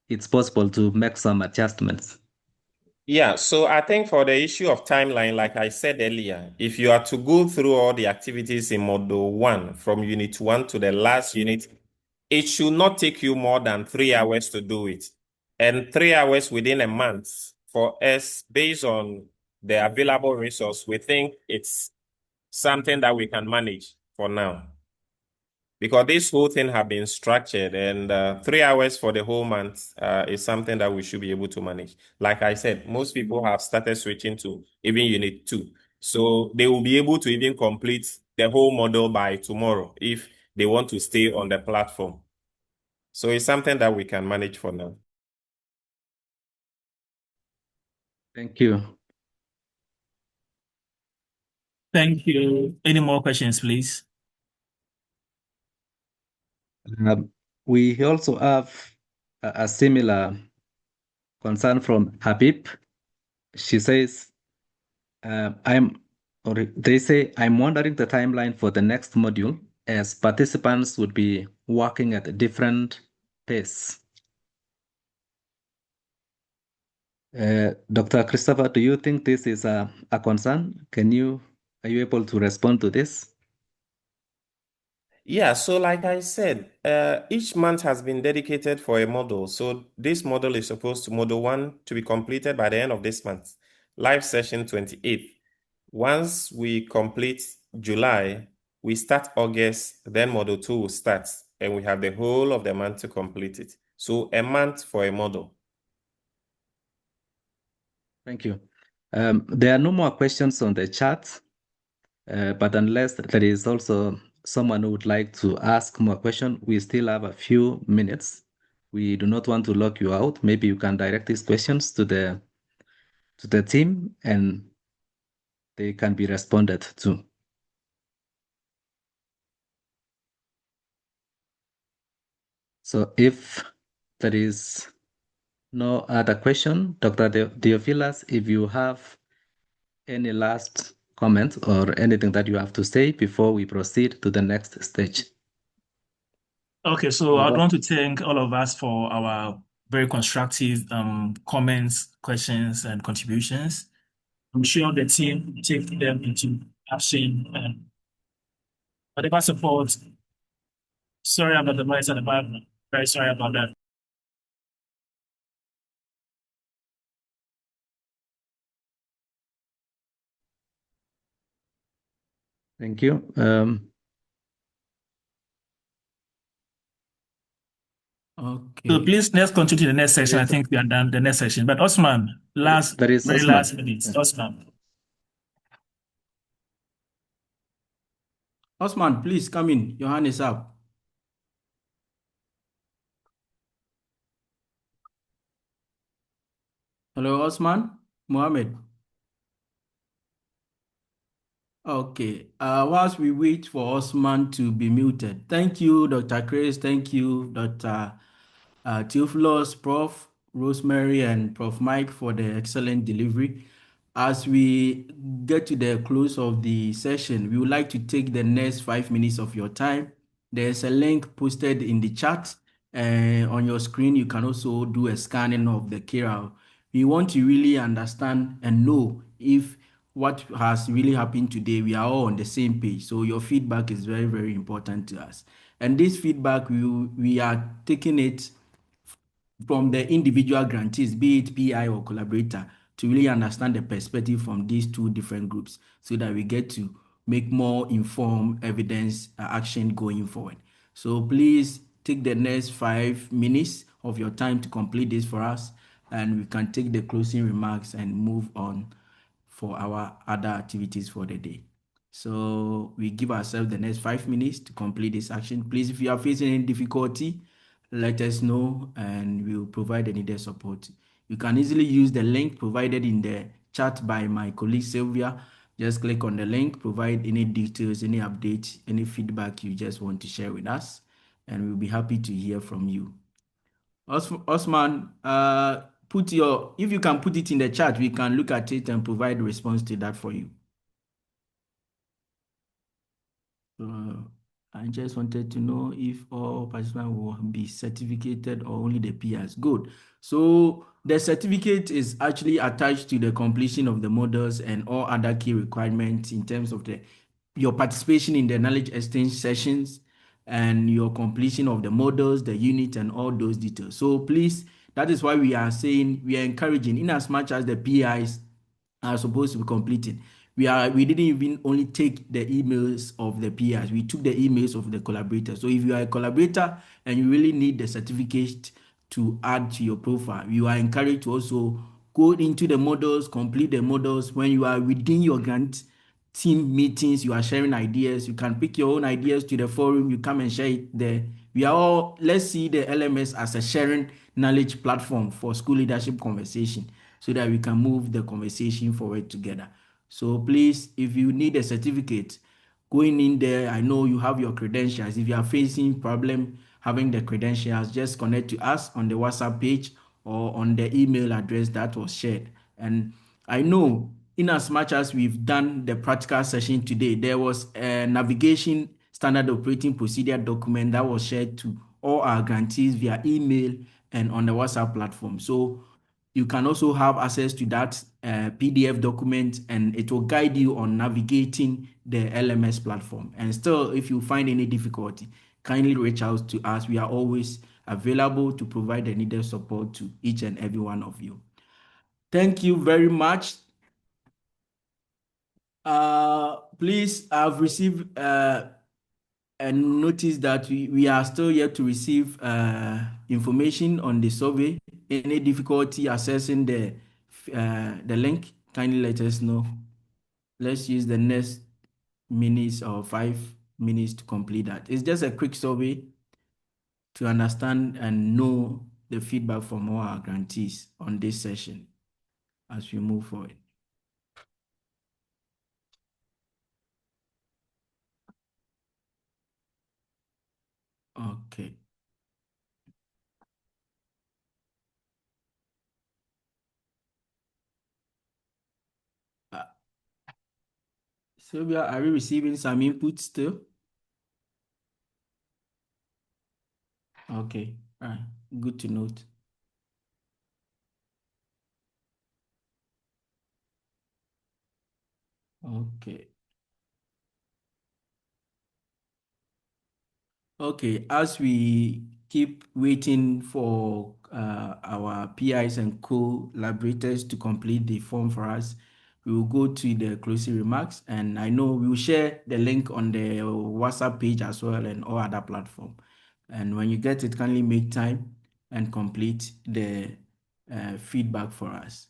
it's possible to make some adjustments. Yeah, so I think for the issue of timeline, like I said earlier, if you are to go through all the activities in Module 1, from Unit 1 to the last unit, it should not take you more than 3 hours to do it. And 3 hours within a month, for us, based on the available resource, we think it's something that we can manage for now. Because this whole thing have been structured, and 3 hours for the whole month is something that we should be able to manage. Like I said, most people have started switching to even Unit 2. So they will be able to even complete the whole model by tomorrow if they want to stay on the platform. So it's something that we can manage for now. Thank you. Thank you. Any more questions, please? We also have a similar concern from Habib. She says, they say, I'm wondering the timeline for the next module as participants would be working at a different pace. Dr. Christopher, do you think this is a concern? Are you able to respond to this? Yeah, so like I said, each month has been dedicated for a model. So this model is supposed to, Model 1, to be completed by the end of this month. Live session 28th. Once we complete July, we start August, then Model 2 will start, and we have the whole of the month to complete it. So a month for a model. Thank you. There are no more questions on the chat, but unless there is also someone who would like to ask more questions, we still have a few minutes. We do not want to lock you out. Maybe you can direct these questions to the to the team and they can be responded to. So if there is no other question, Dr. Theophilus, if you have any last comments or anything that you have to say before we proceed to the next stage. Okay, so I'd want to thank all of us for our very constructive comments, questions, and contributions. I'm sure the team will take them into action and whatever support. Sorry about the noise at the background. Very sorry about that. Thank you. Okay. So please, let's continue to the next section. I Yes. think we are done the next section. But Osman, There is very Osman. last minute. Yeah. Osman. Osman, please come in. Your hand is up. Hello, Osman. Mohammed. Okay. Whilst we wait for Osman to be muted, thank you, Dr. Chris. Thank you, Dr. Theophilus, Prof. Rosemary, and Prof. Mike for the excellent delivery. As we get to the close of the session, we would like to take the next 5 minutes of your time. There's a link posted in the chat. On your screen, you can also do a scanning of the QR. We want to really understand and know if what has really happened today, we are all on the same page. So your feedback is very, very important to us. And this feedback, we are taking it from the individual grantees, be it PI or collaborator, to really understand the perspective from these two different groups so that we get to make more informed evidence action going forward. So please take the next 5 minutes of your time to complete this for us, and we can take the closing remarks and move on for our other activities for the day. So we give ourselves the next 5 minutes to complete this action. Please, if you are facing any difficulty, let us know and we will provide the needed support. You can easily use the link provided in the chat by my colleague Sylvia. Just click on the link, provide any details, any updates, any feedback you just want to share with us, and we'll be happy to hear from you. Osman, if you can put it in the chat, we can look at it and provide a response to that for you. I just wanted to know if all participants will be certificated or only the peers. Good. So the certificate is actually attached to the completion of the models and all other key requirements in terms of your participation in the knowledge exchange sessions and your completion of the models, the unit, and all those details. So please, that is why we are saying we are encouraging, in as much as the PIs are supposed to be completing. We didn't even only take the emails of the peers, we took the emails of the collaborators. So if you are a collaborator and you really need the certificate to add to your profile, you are encouraged to also go into the models, complete the models. When you are within your grant team meetings, you are sharing ideas, you can pick your own ideas to the forum, you come and share it there. Let's see the LMS as a sharing knowledge platform for school leadership conversation so that we can move the conversation forward together. So please, if you need a certificate, going in there, I know you have your credentials. If you are facing problem having the credentials, just connect to us on the WhatsApp page or on the email address that was shared. And I know in as much as we've done the practical session today, there was a navigation standard operating procedure document that was shared to all our grantees via email and on the WhatsApp platform. So you can also have access to that PDF document, and it will guide you on navigating the LMS platform. And still, if you find any difficulty, kindly reach out to us. We are always available to provide the needed support to each and every one of you. Thank you very much. Please, I've received a notice that we are still yet to receive information on the survey. Any difficulty accessing the link, kindly let us know. Let's use the next minutes or 5 minutes to complete that. It's just a quick survey to understand and know the feedback from all our grantees on this session. as we move forward. Okay. Sylvia, are we receiving some input still? Okay, all right, good to note. Okay. Okay, as we keep waiting for our PIs and collaborators to complete the form for us, we will go to the closing remarks, and I know we will share the link on the WhatsApp page as well and all other platform. And when you get it, kindly make time and complete the feedback for us.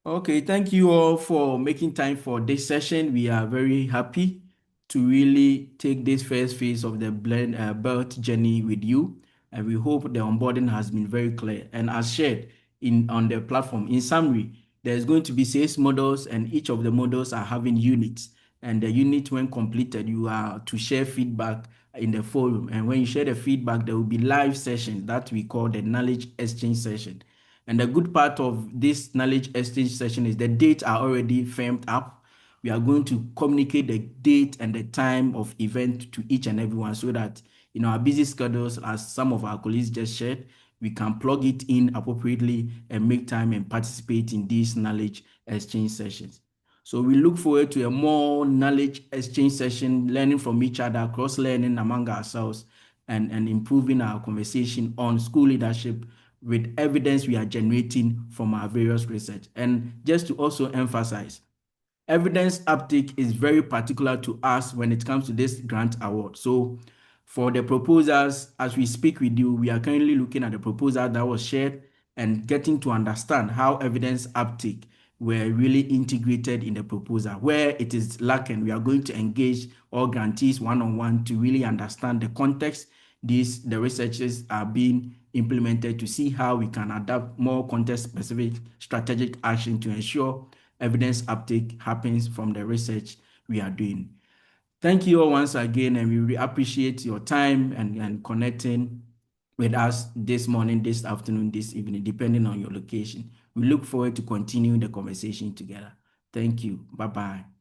Okay, thank you all for making time for this session. We are very happy to really take this first phase of the belt journey with you, and we hope the onboarding has been very clear. And as shared on the platform, in summary, there's going to be 6 models, and each of the models are having units. And the unit, when completed, you are to share feedback in the forum. And when you share the feedback, there will be live session that we call the knowledge exchange session. And the good part of this knowledge exchange session is the dates are already firmed up. We are going to communicate the date and the time of event to each and everyone so that in our busy schedules, as some of our colleagues just shared, we can plug it in appropriately and make time and participate in these knowledge exchange sessions. So we look forward to a more knowledge exchange session, learning from each other, cross-learning among ourselves, and improving our conversation on school leadership with evidence we are generating from our various research. And just to also emphasize, evidence uptake is very particular to us when it comes to this grant award. So for the proposals, as we speak with you, we are currently looking at the proposal that was shared and getting to understand how evidence uptake were really integrated in the proposal. Where it is lacking, we are going to engage all grantees one-on-one to really understand the context the researches are being implemented, to see how we can adapt more context-specific strategic action to ensure evidence uptake happens from the research we are doing. Thank you all once again, and we really appreciate your time and connecting with us this morning, this afternoon, this evening, depending on your location. We look forward to continuing the conversation together. Thank you. Bye-bye.